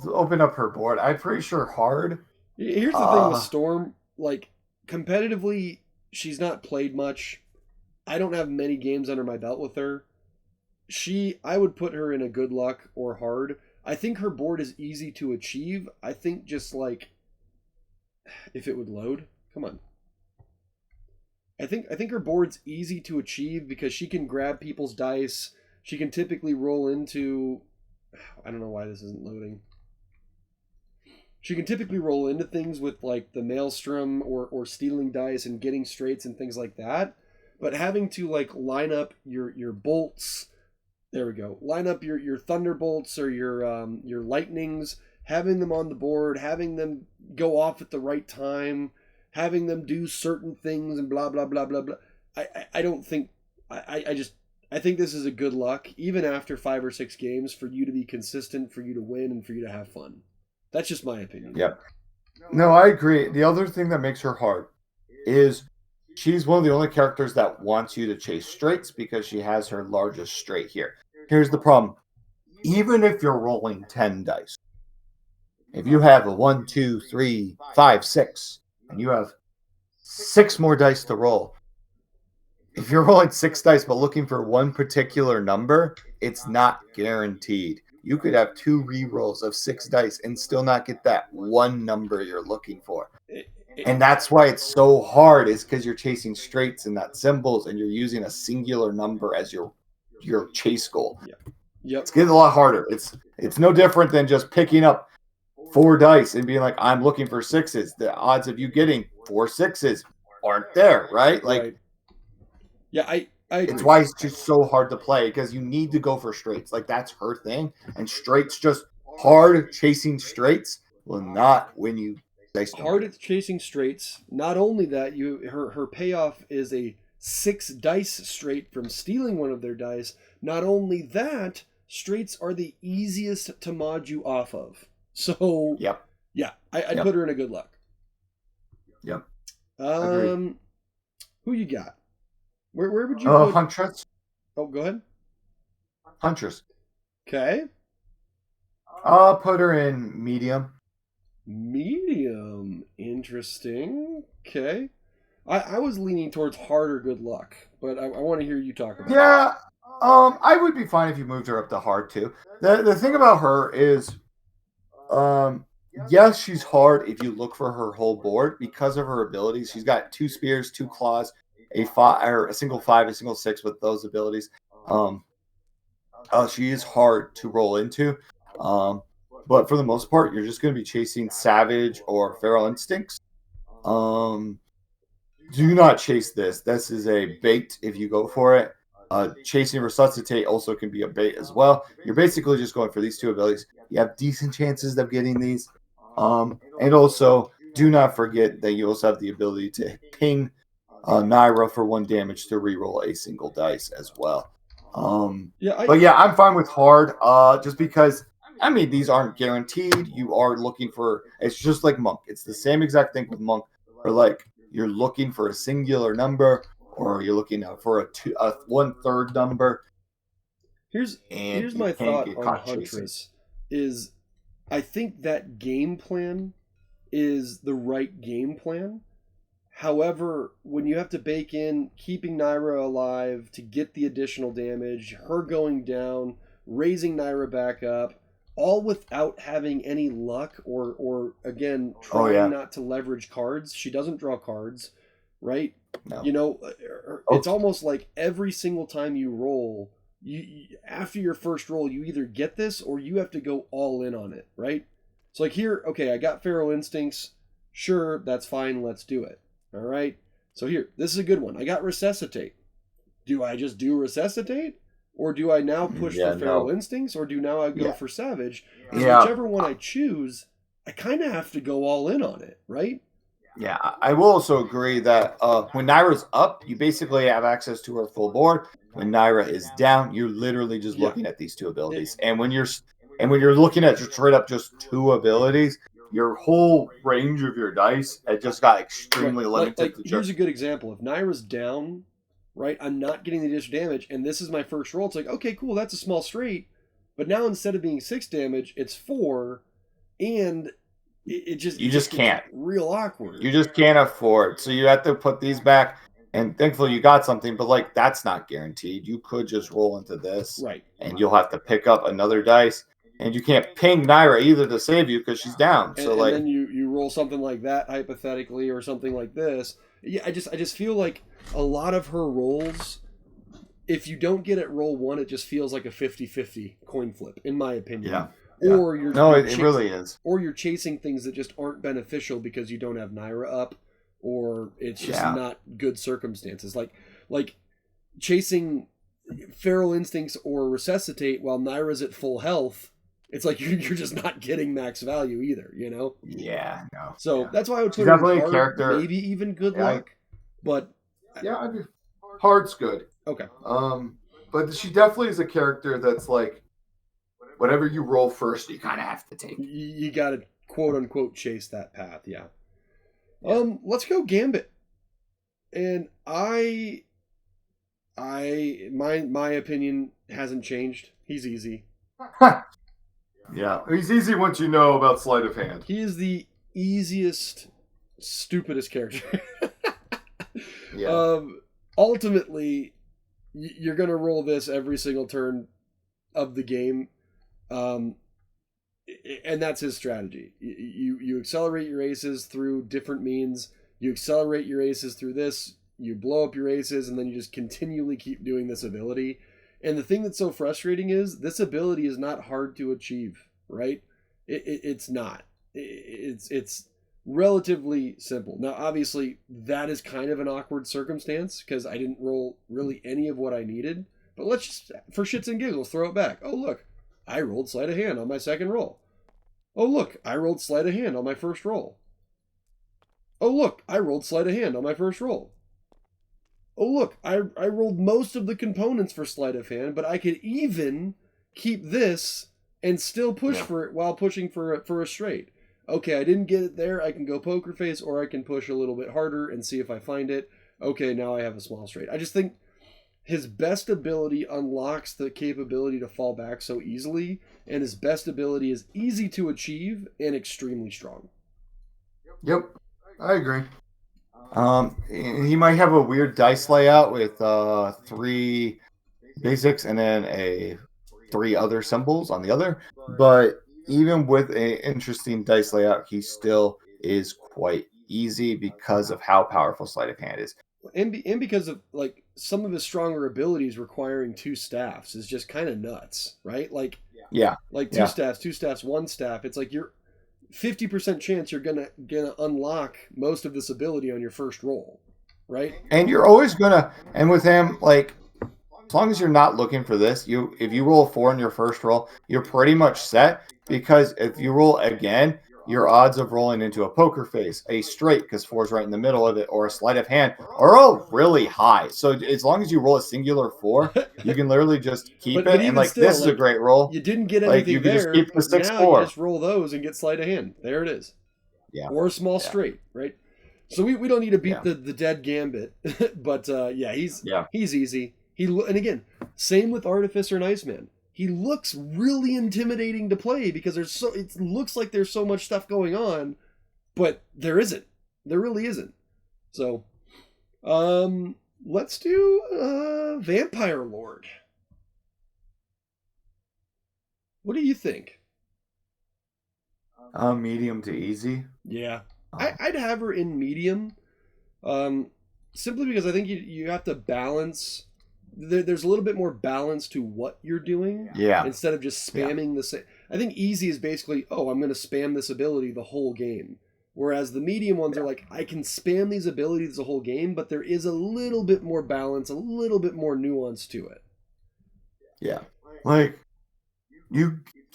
Speaker 2: Open up her board. I'm pretty sure hard.
Speaker 1: Here's the thing with Storm. Like, competitively, she's not played much. I don't have many games under my belt with her. I would put her in a good luck or hard. I think her board is easy to achieve. I think just like, if it would load, come on. I think her board's easy to achieve because she can grab people's dice. She can typically roll into, I don't know why this isn't loading. She can typically roll into things with like the Maelstrom or stealing dice and getting straights and things like that. But having to like line up your bolts, there we go. Line up your thunderbolts or your lightnings, having them on the board, having them go off at the right time, having them do certain things and blah blah blah blah blah. I don't think I think this is a good luck, even after 5 or 6 games, for you to be consistent, for you to win, and for you to have fun. That's just my opinion.
Speaker 2: Yep. No, I agree. The other thing that makes her hard is she's one of the only characters that wants you to chase straights because she has her largest straight here. Here's the problem. Even if you're rolling 10 dice, if you have a 1, 2, 3, 5, 6, and you have 6 more dice to roll, if you're rolling 6 dice but looking for one particular number, it's not guaranteed. You could have 2 re-rolls of 6 dice and still not get that one number you're looking for. And that's why it's so hard, is because you're chasing straights and not symbols, and you're using a singular number as your chase goal.
Speaker 1: Yep.
Speaker 2: It's getting a lot harder. It's no different than just picking up 4 dice and being like, I'm looking for 6s. The odds of you getting 4 6s aren't there, right? Like,
Speaker 1: right. Yeah, I agree.
Speaker 2: It's why it's just so hard to play, because you need to go for straights. Like, that's her thing. And straights, just hard chasing straights, will not win you dice.
Speaker 1: Hard at chasing straights. Not only that, her payoff is a 6 dice straight from stealing one of their dice. Not only that, straights are the easiest to mod you off of. So
Speaker 2: Yep.
Speaker 1: Yeah, I'd put her in a good luck.
Speaker 2: Yep.
Speaker 1: Agreed. Who you got? Where would you put
Speaker 2: Huntress?
Speaker 1: Oh, go ahead.
Speaker 2: Huntress.
Speaker 1: Okay.
Speaker 2: I'll put her in medium.
Speaker 1: Medium. Interesting. Okay. I was leaning towards harder good luck, but I want to hear you talk about it.
Speaker 2: Yeah. I would be fine if you moved her up to hard too. The thing about her is, yes, she's hard if you look for her whole board because of her abilities. She's got 2 spears, 2 claws, a single 5, a single 6 with those abilities. She is hard to roll into. But for the most part, you're just going to be chasing Savage or Feral Instincts. Do not chase this. This is a bait if you go for it. Chasing Resuscitate also can be a bait as well. You're basically just going for these 2 abilities. You have decent chances of getting these. And also, do not forget that you also have the ability to ping Naira for 1 damage to reroll a single dice as well. But yeah, I'm fine with hard, just because, I mean, these aren't guaranteed. You are looking for, it's just like Monk. It's the same exact thing with Monk, or like you're looking for a singular number, or you're looking for a 1/3 number.
Speaker 1: Here's my thought on Huntress. Is I think that game plan is the right game plan. However, when you have to bake in keeping Naira alive to get the additional damage, her going down, raising Naira back up, all without having any luck or again, trying not to leverage cards. She doesn't draw cards, right?
Speaker 2: No.
Speaker 1: You know, it's almost like every single time you roll, you after your first roll, you either get this or you have to go all in on it, right? So like here, okay, I got Feral Instincts. Sure, that's fine. Let's do it. All right. So here, this is a good one. I got Resuscitate. Do I just do Resuscitate? Or do I now push for Feral Instincts? Or do now I go for Savage? Whichever one I choose, I kind of have to go all in on it, right?
Speaker 2: Yeah, I will also agree that when Naira's up, you basically have access to her full board. When Naira is down, you're literally just looking at these 2 abilities. And when you're looking at straight up just 2 abilities, your whole range of your dice had just got extremely limited.
Speaker 1: Here's a good example. If Naira's down, right, I'm not getting the additional damage, and this is my first roll. It's like, okay, cool, that's a small straight. But now instead of being 6 damage, it's 4, and it just
Speaker 2: can't.
Speaker 1: Real awkward.
Speaker 2: You just can't afford. So you have to put these back, and thankfully you got something, but like that's not guaranteed. You could just roll into this,
Speaker 1: right?
Speaker 2: And you'll have to pick up another dice. And you can't ping Naira either to save you because she's down. So
Speaker 1: and then you roll something like that hypothetically, or something like this. Yeah, I just feel like a lot of her rolls, if you don't get it roll 1, it just feels like a 50-50 coin flip, in my opinion.
Speaker 2: Yeah.
Speaker 1: Or
Speaker 2: it really is.
Speaker 1: Or you're chasing things that just aren't beneficial because you don't have Naira up, or it's just not good circumstances. Like chasing Feral Instincts or Resuscitate while Naira's at full health. It's like you're just not getting max value either, you know?
Speaker 2: Yeah, no.
Speaker 1: So that's why I would put
Speaker 2: definitely
Speaker 1: hard,
Speaker 2: a character.
Speaker 1: Maybe even good luck. But
Speaker 2: I mean, hard's good.
Speaker 1: Okay.
Speaker 2: But she definitely is a character that's like, whatever you roll first, you kind of have to take.
Speaker 1: You got to quote unquote chase that path, yeah. Let's go Gambit. And my opinion hasn't changed. He's easy.
Speaker 2: Yeah, he's easy once you know about sleight of hand.
Speaker 1: He is the easiest, stupidest character. Ultimately, you're going to roll this every single turn of the game. And that's his strategy. You accelerate your aces through different means. You accelerate your aces through this. You blow up your aces, and then you just continually keep doing this ability. And the thing that's so frustrating is this ability is not hard to achieve, right? It's not. It's relatively simple. Now, obviously, that is kind of an awkward circumstance because I didn't roll really any of what I needed. But let's just, for shits and giggles, throw it back. Oh, look, I rolled sleight of hand on my second roll. Oh, look, I rolled sleight of hand on my first roll. Oh, look, I rolled sleight of hand on my first roll. Oh, look, I rolled most of the components for sleight of hand, but I could even keep this and still push for it while pushing for a straight. Okay, I didn't get it there. I can go poker face, or I can push a little bit harder and see if I find it. Okay, now I have a small straight. I just think his best ability unlocks the capability to fall back so easily, and his best ability is easy to achieve and extremely strong.
Speaker 2: Yep, I agree. He might have a weird dice layout with 3 basics and then 3 other symbols on the other, but even with an interesting dice layout, he still is quite easy because of how powerful sleight of hand is.
Speaker 1: And because of like some of his stronger abilities requiring 2 staffs is just kind of nuts, right? Like two staffs, 1 staff. It's like you're 50% chance you're gonna unlock most of this ability on your first roll, right?
Speaker 2: And you're always gonna, and with him, like as long as you're not looking for this, if you roll a 4 in your first roll, you're pretty much set, because if you roll again, your odds of rolling into a poker face, a straight, because 4 is right in the middle of it, or a sleight of hand are all really high. So as long as you roll a singular 4, you can literally just keep it. And like still, this is a great roll.
Speaker 1: You didn't get anything
Speaker 2: you can
Speaker 1: there.
Speaker 2: Just keep the 6
Speaker 1: now
Speaker 2: 4.
Speaker 1: You just roll those and get sleight of hand. There it is.
Speaker 2: Yeah.
Speaker 1: Or a small straight, right? So we don't need to beat the dead Gambit, but he's easy. And again, same with Artificer and Iceman. He looks really intimidating to play because it looks like there's so much stuff going on, but there isn't. There really isn't. So, let's do Vampire Lord. What do you think?
Speaker 2: Medium to easy.
Speaker 1: Yeah, I'd have her in medium, simply because I think you have to balance. There's a little bit more balance to what you're doing, instead of just spamming the same. I think easy is basically, I'm going to spam this ability the whole game, whereas the medium ones are like, I can spam these abilities the whole game, but there is a little bit more balance, a little bit more nuance to it.
Speaker 2: Yeah, like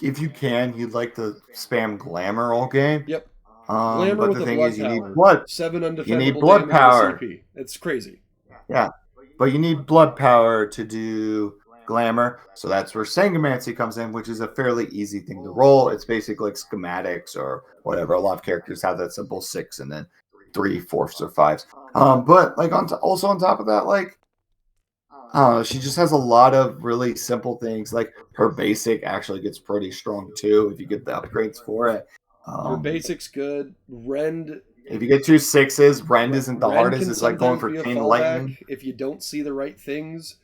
Speaker 2: if you can, you'd like to spam glamour all game.
Speaker 1: Yep.
Speaker 2: Glamour but
Speaker 1: with
Speaker 2: the thing
Speaker 1: blood
Speaker 2: is, you
Speaker 1: power.
Speaker 2: need blood.
Speaker 1: 7 undefendable
Speaker 2: you need blood
Speaker 1: damage
Speaker 2: power.
Speaker 1: CP. It's crazy.
Speaker 2: Yeah, but you need blood power to do glamour. So that's where Sanguimancy comes in, which is a fairly easy thing to roll. It's basically like schematics or whatever. A lot of characters have that simple 6 and then 3 4s or 5s. But like also on top of that, like she just has a lot of really simple things. Like her basic actually gets pretty strong too if you get the upgrades for it.
Speaker 1: Your basic's good. Rend.
Speaker 2: If you get 2 6s, Rend isn't the hardest. It's like going for Chain Lightning.
Speaker 1: If you don't see the right things.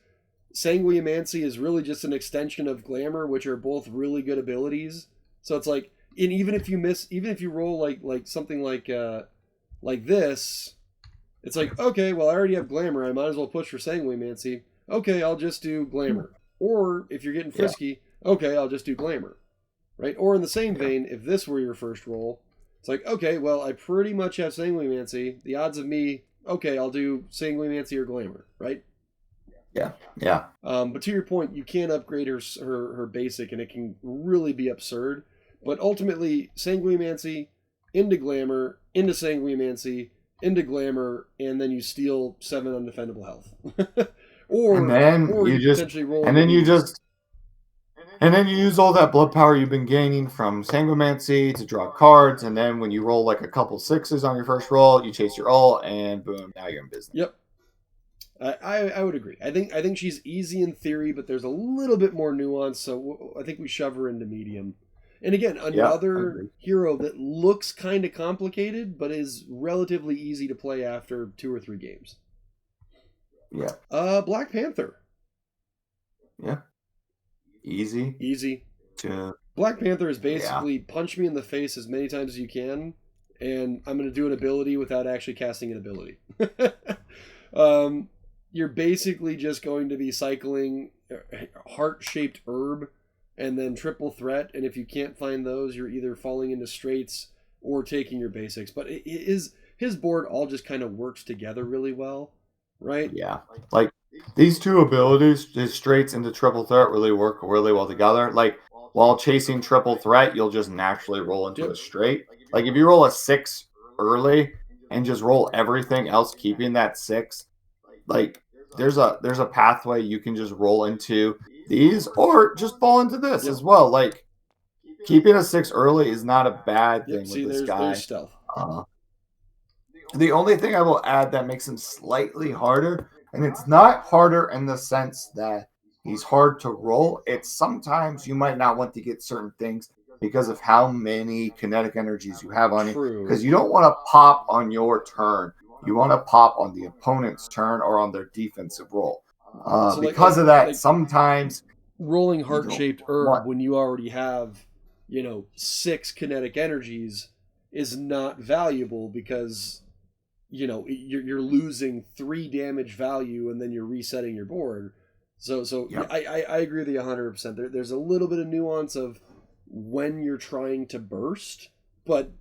Speaker 1: Sanguimancy is really just an extension of Glamour, which are both really good abilities. So it's like, and even if you roll like something like this, it's like, okay, well, I already have Glamour. I might as well push for Sanguimancy. Okay, I'll just do Glamour. Or if you're getting frisky, okay, I'll just do Glamour. Right? Or in the same vein, if this were your first roll, it's like, okay, well, I pretty much have Sanguimancy. The odds of me, okay, I'll do Sanguimancy or Glamour, right?
Speaker 2: Yeah.
Speaker 1: But to your point, you can upgrade her basic, and it can really be absurd. But ultimately, Sanguimancy into Glamour, into Sanguimancy, into Glamour, and then you steal 7 undefendable health. or
Speaker 2: And then you use all that blood power you've been gaining from Sanguimancy to draw cards, and then when you roll like a couple 6s on your first roll, you chase your ult, and boom, now you're in business.
Speaker 1: Yep. I would agree. I think she's easy in theory, but there's a little bit more nuance, so I think we shove her into medium. And again, another hero that looks kind of complicated, but is relatively easy to play after 2 or 3 games.
Speaker 2: Yeah.
Speaker 1: Black Panther.
Speaker 2: Yeah. Easy.
Speaker 1: Black Panther is basically punch me in the face as many times as you can, and I'm going to do an ability without actually casting an ability. You're basically just going to be cycling heart-shaped herb and then triple threat, and if you can't find those, you're either falling into straights or taking your basics. But his board all just kind of works together really well, right?
Speaker 2: Yeah. Like, these two abilities, his straights into triple threat, really work really well together. Like, while chasing triple threat, you'll just naturally roll into a straight. Like, if you roll a 6 early and just roll everything else, keeping that 6, like, there's a pathway you can just roll into these or just fall into this as well. Like, keeping a 6 early is not a bad thing with this guy.
Speaker 1: There's stealth.
Speaker 2: The only thing I will add that makes him slightly harder, and it's not harder in the sense that he's hard to roll. It's sometimes you might not want to get certain things because of how many kinetic energies you have on you. Because you don't want to pop on your turn. You want to pop on the opponent's turn or on their defensive roll. Because of that, sometimes
Speaker 1: rolling heart-shaped herb when you already have, 6 kinetic energies is not valuable because you're losing 3 damage value and then you're resetting your board. So I agree with you 100%. There's a little bit of nuance of when you're trying to burst, but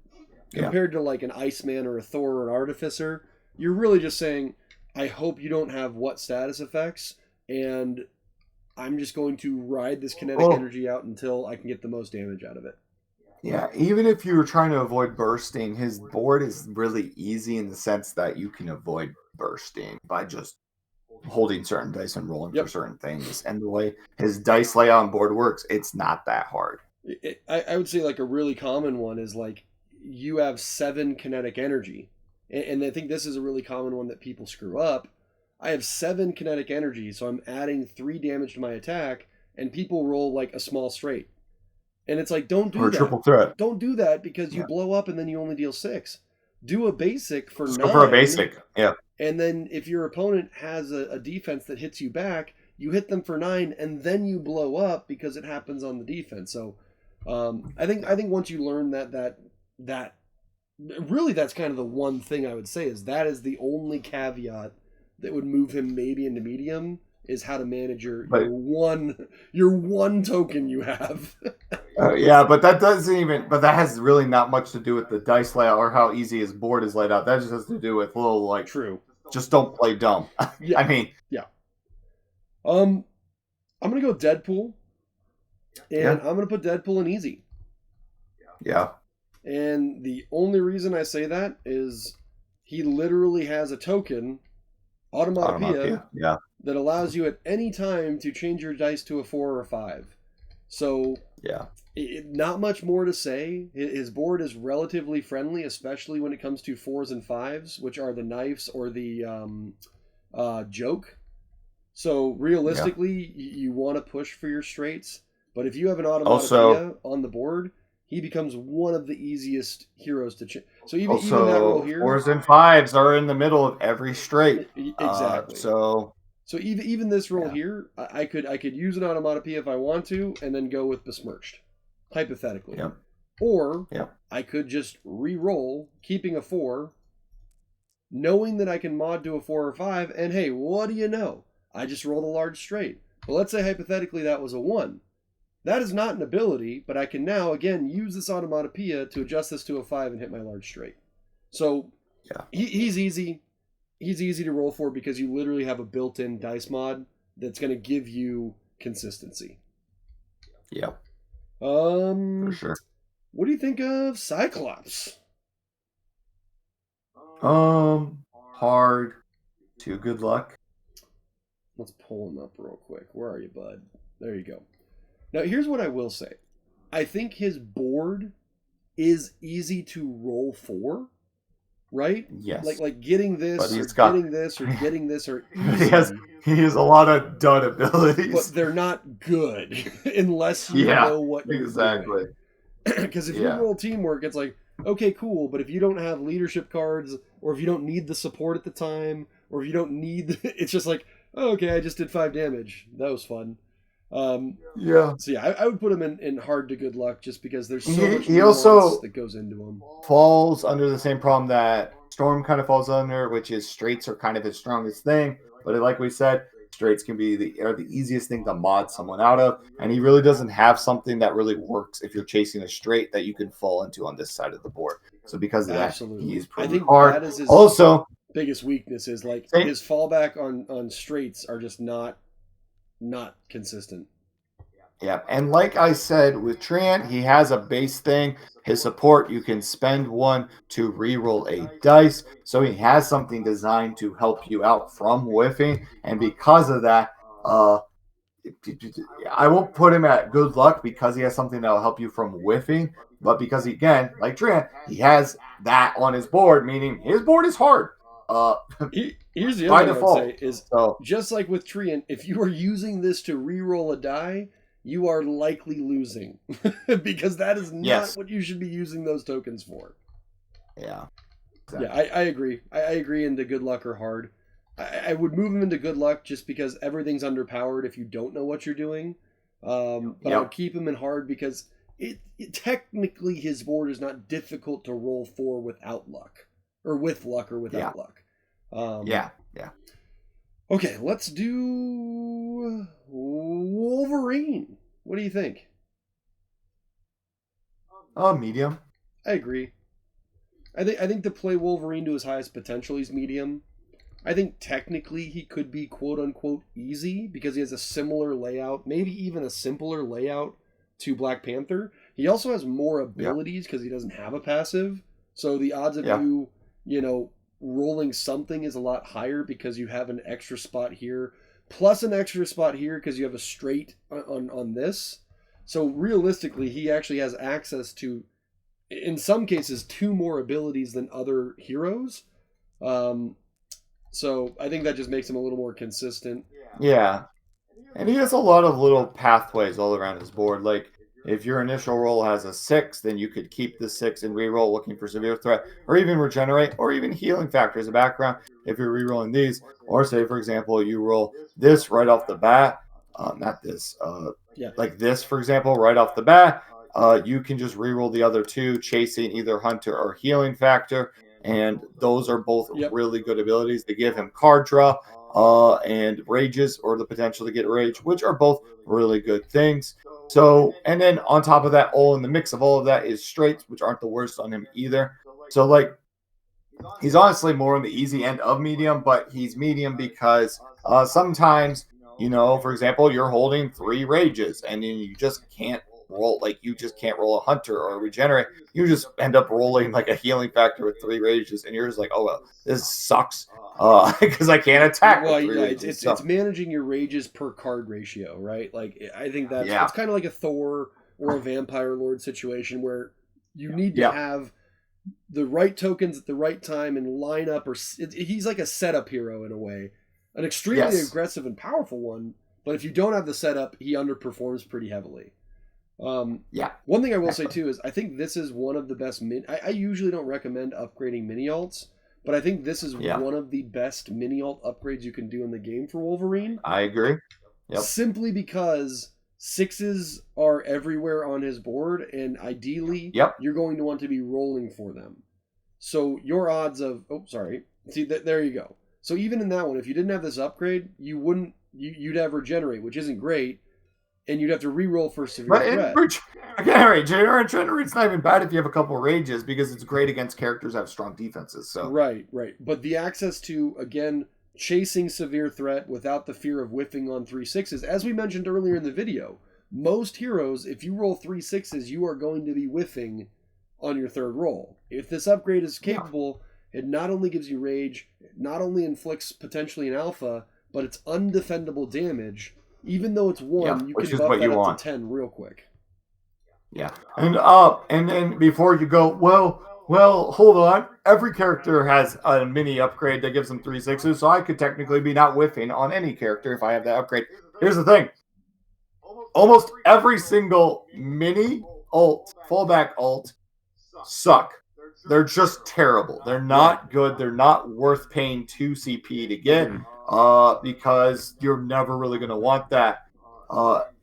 Speaker 1: compared to like an Iceman or a Thor or an Artificer, you're really just saying, I hope you don't have what status effects, and I'm just going to ride this kinetic energy out until I can get the most damage out of it.
Speaker 2: Yeah, even if you were trying to avoid bursting, his board is really easy in the sense that you can avoid bursting by just holding certain dice and rolling for certain things. And the way his dice layout on board works, it's not that hard.
Speaker 1: I would say like a really common one is like you have 7 kinetic energy. And I think this is a really common one that people screw up. I have 7 kinetic energy, so I'm adding 3 damage to my attack, and people roll like a small straight. And it's like, don't do that. Or
Speaker 2: triple threat.
Speaker 1: Don't do that because you blow up and then you only deal 6. Do a basic for 9.
Speaker 2: Go for a basic, yeah.
Speaker 1: And then if your opponent has a defense that hits you back, you hit them for 9, and then you blow up because it happens on the defense. So I think once you learn that really that's kind of the one thing I would say is that is the only caveat that would move him maybe into medium is how to manage your one token you have.
Speaker 2: But that has really not much to do with the dice layout or how easy his board is laid out. That just has to do with little like just don't play dumb.
Speaker 1: Yeah.
Speaker 2: I mean,
Speaker 1: I'm gonna go Deadpool, and I'm gonna put Deadpool in easy.
Speaker 2: Yeah.
Speaker 1: And the only reason I say that is he literally has a token, Automatopoeia, that allows you at any time to change your dice to a 4 or a 5. So, not much more to say. His board is relatively friendly, especially when it comes to 4s and 5s, which are the knives or the joke. So, realistically, you want to push for your straights. But if you have an Automatopoeia on the board, he becomes one of the easiest heroes to change. So even that roll here,
Speaker 2: 4s and 5s are in the middle of every straight.
Speaker 1: Exactly.
Speaker 2: So
Speaker 1: even this roll here, I could use an Automatopoeia if I want to, and then go with Besmirched, hypothetically.
Speaker 2: Yep.
Speaker 1: Or I could just re-roll, keeping a 4, knowing that I can mod to a 4 or 5, and hey, what do you know? I just rolled a large straight. But let's say hypothetically that was a 1. That is not an ability, but I can now, again, use this Automatopoeia to adjust this to a 5 and hit my large straight. So, he's easy. He's easy to roll for because you literally have a built-in dice mod that's going to give you consistency.
Speaker 2: Yeah.
Speaker 1: For
Speaker 2: sure.
Speaker 1: What do you think of Cyclops?
Speaker 2: Hard to good luck.
Speaker 1: Let's pull him up real quick. Where are you, bud? There you go. Now, here's what I will say. I think his board is easy to roll for, right?
Speaker 2: Yes.
Speaker 1: Like getting this, getting this, or getting this, or easy.
Speaker 2: He has a lot of dud abilities.
Speaker 1: But they're not good unless you know what you're doing. Because if you roll teamwork, it's like, okay, cool, but if you don't have leadership cards, or if you don't need the support at the time, or if you don't need... It's just like, oh, okay, I just did 5 damage. That was fun.
Speaker 2: Yeah.
Speaker 1: So yeah, I would put him in hard to good luck just because there's so much
Speaker 2: He
Speaker 1: nuance
Speaker 2: also
Speaker 1: that goes into him.
Speaker 2: falls under the same problem that Storm kind of falls under, which is straights are kind of his strongest thing. But like we said, straights can be the easiest thing to mod someone out of, and he really doesn't have something that really works if you're chasing a straight that you can fall into on this side of the board. So because of that,
Speaker 1: Absolutely.
Speaker 2: he's
Speaker 1: I
Speaker 2: pretty
Speaker 1: think
Speaker 2: hard.
Speaker 1: that is his
Speaker 2: Also,
Speaker 1: biggest weakness is like
Speaker 2: same-
Speaker 1: his fallback on straights are just not consistent.
Speaker 2: yeah, and like I said with Treant, he has a base thing. His support, you can spend one to reroll a dice, so he has something designed to help you out from whiffing, and because of that, I won't put him at good luck because he has something that will help you from whiffing, but because again, like Treant, he has that on his board, meaning his board is hard.
Speaker 1: Here's the
Speaker 2: By
Speaker 1: other thing
Speaker 2: default.
Speaker 1: I would say is
Speaker 2: So
Speaker 1: just like with Treant, if you are using this to reroll a die, you are likely losing because that is not what you should be using those tokens for.
Speaker 2: Yeah.
Speaker 1: Exactly. Yeah, I agree. I agree into good luck or hard. I would move him into good luck just because everything's underpowered if you don't know what you're doing. But I would keep him in hard because it technically his board is not difficult to roll for without luck. Or with luck or without luck.
Speaker 2: Yeah.
Speaker 1: Okay, let's do Wolverine. What do you think?
Speaker 2: Medium.
Speaker 1: I agree. I think to play Wolverine to his highest potential, he's medium. I think technically he could be quote unquote easy because he has a similar layout, maybe even a simpler layout to Black Panther. He also has more abilities because he doesn't have a passive. So the odds of you rolling something is a lot higher because you have an extra spot here, plus an extra spot here because you have a straight on this. So realistically, he actually has access to, in some cases, 2 more abilities than other heroes. So I think that just makes him a little more consistent.
Speaker 2: Yeah. And he has a lot of little pathways all around his board. Like, if your initial roll has a 6, then you could keep the 6 and reroll looking for severe threat, or even regenerate, or even healing factor as a background if you're rerolling these. Or say, for example, you roll this right off the bat. Not this. Like this, for example, right off the bat. You can just reroll the other 2, chasing either Hunter or healing factor. And those are both really good abilities. They give him card draw and rages, or the potential to get rage, which are both really good things. So, and then on top of that, all in the mix of all of that is straights, which aren't the worst on him either. So, like, he's honestly more on the easy end of medium, but he's medium because sometimes, for example, you're holding 3 rages and you just can't roll, a hunter or a regenerate. You just end up rolling like a healing factor with 3 rages, and you're just like, oh well, this sucks because I can't attack.
Speaker 1: Well, it's managing your rages per card ratio, right? Like I think it's kind of like a Thor or a Vampire Lord situation where you need to have the right tokens at the right time and line up. He's like a setup hero in a way, an extremely aggressive and powerful one. But if you don't have the setup, he underperforms pretty heavily. One thing I will say too is I think this is one of the best I usually don't recommend upgrading mini alts, but I think this is one of the best mini alt upgrades you can do in the game for Wolverine.
Speaker 2: I agree.
Speaker 1: Simply because 6s are everywhere on his board, and ideally you're going to want to be rolling for them. So your odds of there you go. So even in that one, if you didn't have this upgrade, you'd have regenerate, which isn't great. And you'd have to re-roll for severe threat.
Speaker 2: Regenerate's not even bad if you have a couple rages because it's great against characters that have strong defenses. So
Speaker 1: Right. But the access to, again, chasing severe threat without the fear of whiffing on 3 6s, as we mentioned earlier in the video, most heroes, if you roll 3 6s, you are going to be whiffing on your 3rd roll. If this upgrade is capable, it not only gives you rage, it not only inflicts potentially an alpha, but it's undefendable damage. Even though it's 1, you can buff that up to 10 real quick.
Speaker 2: Yeah. And then before you go, well, hold on. Every character has a mini upgrade that gives them 3 6s, so I could technically be not whiffing on any character if I have that upgrade. Here's the thing. Almost every single mini alt, fallback alt, suck. They're just terrible. They're not good. They're not worth paying 2 CP to get. Because you're never really going to want that.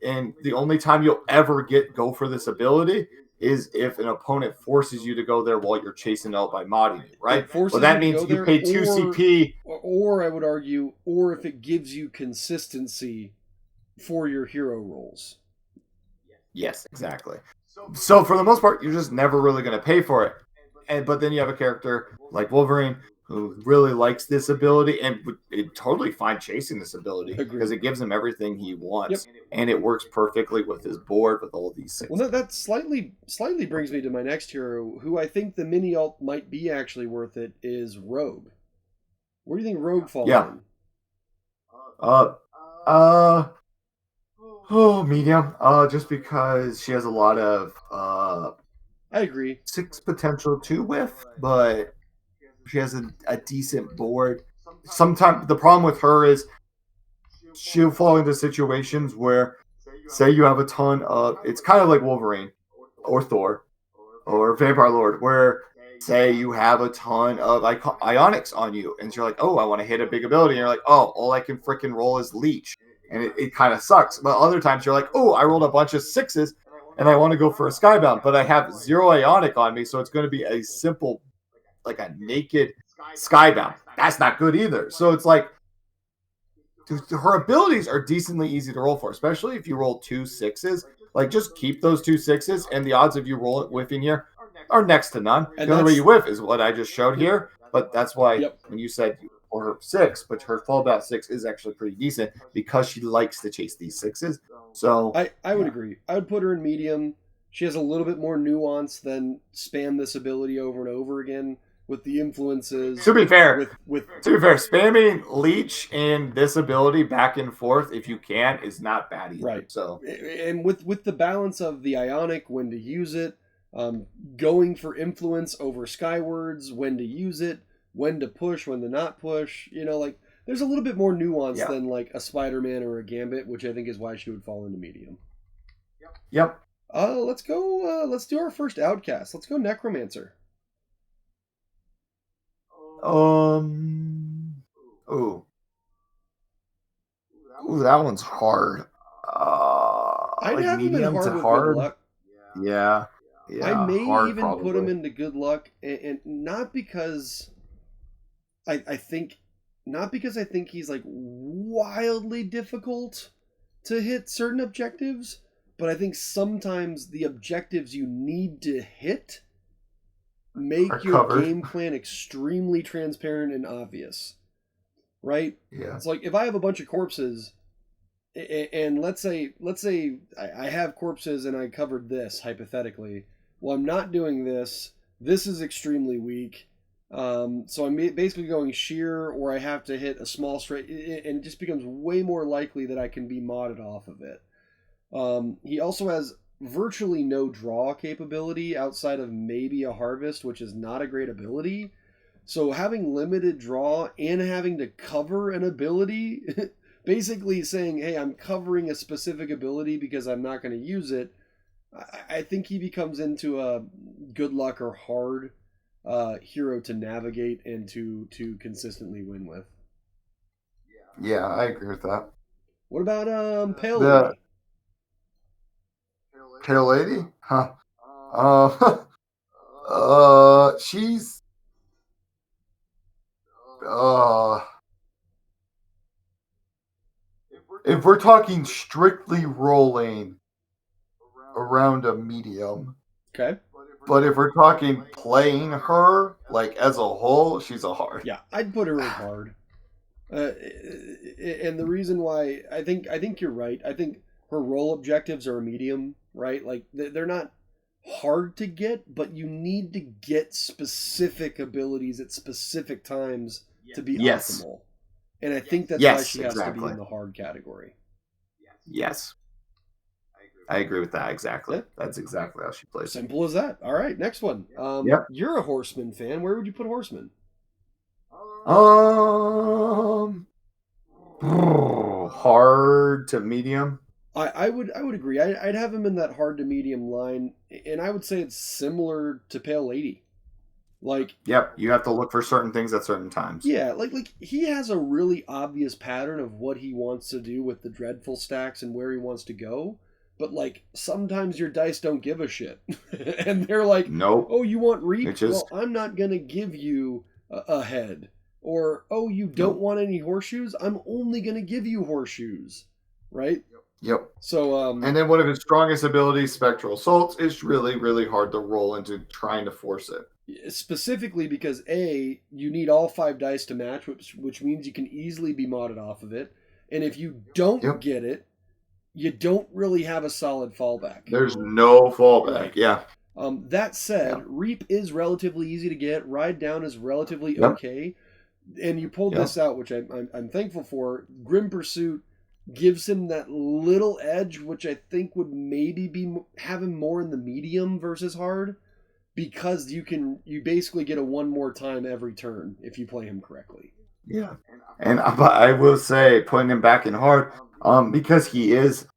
Speaker 2: And the only time you'll ever go for this ability is if an opponent forces you to go there while you're chasing out by modding you, right?
Speaker 1: Well,
Speaker 2: that means you pay 2 CP.
Speaker 1: Or I would argue, or if it gives you consistency for your hero rolls.
Speaker 2: Yes, exactly. So for the most part, you're just never really going to pay for it. But then you have a character like Wolverine who really likes this ability and would totally fine chasing this ability because it gives him everything he wants. Yep. And it works perfectly with his board with all these 6.
Speaker 1: Well, that slightly brings me to my next hero, who I think the mini alt might be actually worth it, is Rogue. Where do you think Rogue falls in?
Speaker 2: Medium. Just because she has a lot of
Speaker 1: I agree.
Speaker 2: 6 potential to whiff, but she has a decent board. Sometimes the problem with her is she'll fall into situations where, say you have a ton of, it's kind of like Wolverine or Thor or Vampire Lord, where say you have a ton of ionics on you and you're like, oh, I want to hit a big ability, and you're like, oh, all I can freaking roll is leech, and it kind of sucks. But other times you're like, oh, I rolled a bunch of 6s and I want to go for a skybound, but I have 0 ionic on me, so it's going to be a simple, like a naked skybound. That's not good either. So it's like, her abilities are decently easy to roll for, especially if you roll 2 6s. Like, just keep those 2 6s, and the odds of you roll it whiffing here are next to none. And the only way you whiff is what I just showed here, but that's why when you said for her 6, but her fallback 6 is actually pretty decent because she likes to chase these 6s. So
Speaker 1: I would agree. I would put her in medium. She has a little bit more nuance than spam this ability over and over again with the influences.
Speaker 2: To be fair, spamming leech and this ability back and forth if you can is not bad either.
Speaker 1: Right.
Speaker 2: So
Speaker 1: and with the balance of the ionic, when to use it, going for influence over skywards, when to use it, when to push, when to not push. Like there's a little bit more nuance than like a Spider-Man or a Gambit, which I think is why she would fall into medium.
Speaker 2: Yep.
Speaker 1: Let's go. Let's do our first outcast. Let's go Necromancer.
Speaker 2: Ooh, that one's hard.
Speaker 1: I'd
Speaker 2: like
Speaker 1: have
Speaker 2: medium
Speaker 1: him in
Speaker 2: to hard.
Speaker 1: Good luck.
Speaker 2: Yeah.
Speaker 1: I may
Speaker 2: hard,
Speaker 1: even
Speaker 2: probably.
Speaker 1: put him into good luck, and not because I think he's like wildly difficult to hit certain objectives, but I think sometimes the objectives you need to hit make your game plan extremely transparent and obvious, right?
Speaker 2: Yeah.
Speaker 1: It's like if I have a bunch of corpses, and let's say I have corpses and I covered this hypothetically. Well, I'm not doing this. This is extremely weak. So I'm basically going sheer, or I have to hit a small straight, and it just becomes way more likely that I can be modded off of it. He also has virtually no draw capability outside of maybe a harvest, which is not a great ability. So having limited draw and having to cover an ability, basically saying, hey, I'm covering a specific ability because I'm not going to use it, I think he becomes into a good luck or hard hero to navigate and to consistently win with.
Speaker 2: Yeah, I agree with that.
Speaker 1: What about Pale Lady?
Speaker 2: Pale Lady? Huh. She's if we're talking strictly rolling around a medium.
Speaker 1: Okay.
Speaker 2: But if we're talking playing her like as a whole, she's a hard.
Speaker 1: Yeah, I'd put her in hard. And the reason why I think you're right. I think her role objectives are a medium, right? Like they're not hard to get, but you need to get specific abilities at specific times to be optimal. And I think that's why she has to be in the hard category.
Speaker 2: Yes. I agree with that exactly. Yeah. That's exactly how she plays.
Speaker 1: Simple as that. All right, next one. You're a Horseman fan. Where would you put Horseman?
Speaker 2: Hard to medium.
Speaker 1: I would agree. I'd have him in that hard to medium line, and I would say it's similar to Pale Lady. Like,
Speaker 2: yep, you have to look for certain things at certain times.
Speaker 1: yeah, like he has a really obvious pattern of what he wants to do with the dreadful stacks and where he wants to go. But like sometimes your dice don't give a shit, and they're like,
Speaker 2: nope.
Speaker 1: "Oh, you want reap?
Speaker 2: Just...
Speaker 1: Well, I'm not gonna give you a head." Or, "Oh, you don't want any horseshoes? I'm only gonna give you horseshoes." Right?
Speaker 2: Yep.
Speaker 1: So,
Speaker 2: and then one of his strongest abilities, Spectral Assaults, is really, really hard to roll into trying to force it.
Speaker 1: Specifically because A, you need all 5 dice to match, which means you can easily be modded off of it. And if you don't get it, you don't really have a solid fallback.
Speaker 2: There's no fallback,
Speaker 1: right.
Speaker 2: Yeah.
Speaker 1: That said, Reap is relatively easy to get. Ride Down is relatively okay. And you pulled this out, which I'm thankful for. Grim Pursuit gives him that little edge, which I think would maybe have him more in the medium versus hard, because you basically get a one more time every turn if you play him correctly.
Speaker 2: Yeah, and I will say, putting him back in hard, because he is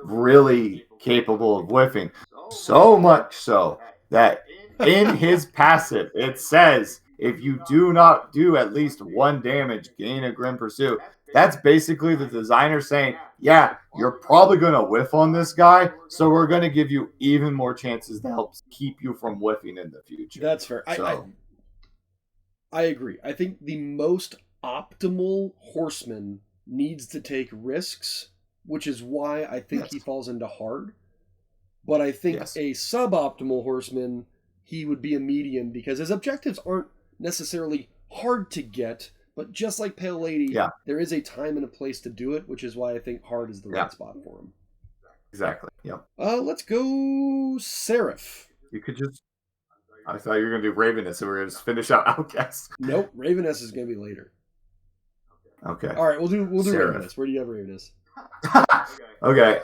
Speaker 2: really capable of whiffing, so much so that in his passive it says, if you do not do at least 1 damage, gain a Grim Pursuit. That's basically the designer saying, yeah, you're probably going to whiff on this guy, so we're going to give you even more chances to help keep you from whiffing in the future.
Speaker 1: That's fair.
Speaker 2: So,
Speaker 1: I agree. I think the most optimal horseman needs to take risks, which is why I think he falls into hard. But I think a suboptimal horseman, he would be a medium, because his objectives aren't necessarily hard to get, but just like Pale Lady, there is a time and a place to do it, which is why I think hard is the right spot for him.
Speaker 2: Exactly. Yeah.
Speaker 1: Let's go Seraph.
Speaker 2: You could just... I thought you were going to do Ravenous, and we're going to finish out Outcast.
Speaker 1: Nope, Ravenous is going to be later.
Speaker 2: Okay.
Speaker 1: All right, we'll do Ravenous. Where do you have Ravenous?
Speaker 2: Okay.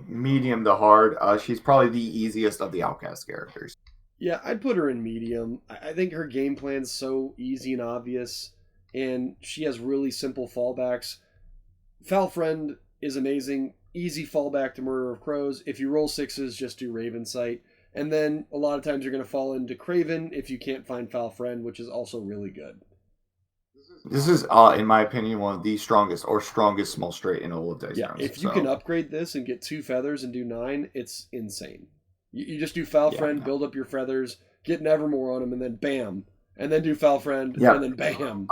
Speaker 2: Medium to hard. She's probably the easiest of the Outcast characters.
Speaker 1: Yeah, I'd put her in medium. I think her game plan's so easy and obvious, and she has really simple fallbacks. Foul Friend is amazing. Easy fallback to Murder of Crows. If you roll 6s, just do Raven Sight. And then a lot of times you're going to fall into Craven if you can't find Foul Friend, which is also really good.
Speaker 2: This is, in my opinion, one of the strongest small straight in all of Dice Rounds.
Speaker 1: If you can upgrade this and get 2 feathers and do 9, it's insane. You just do Foul Friend, build up your feathers, get Nevermore on him, and then bam. And then do Foul Friend, and then bam.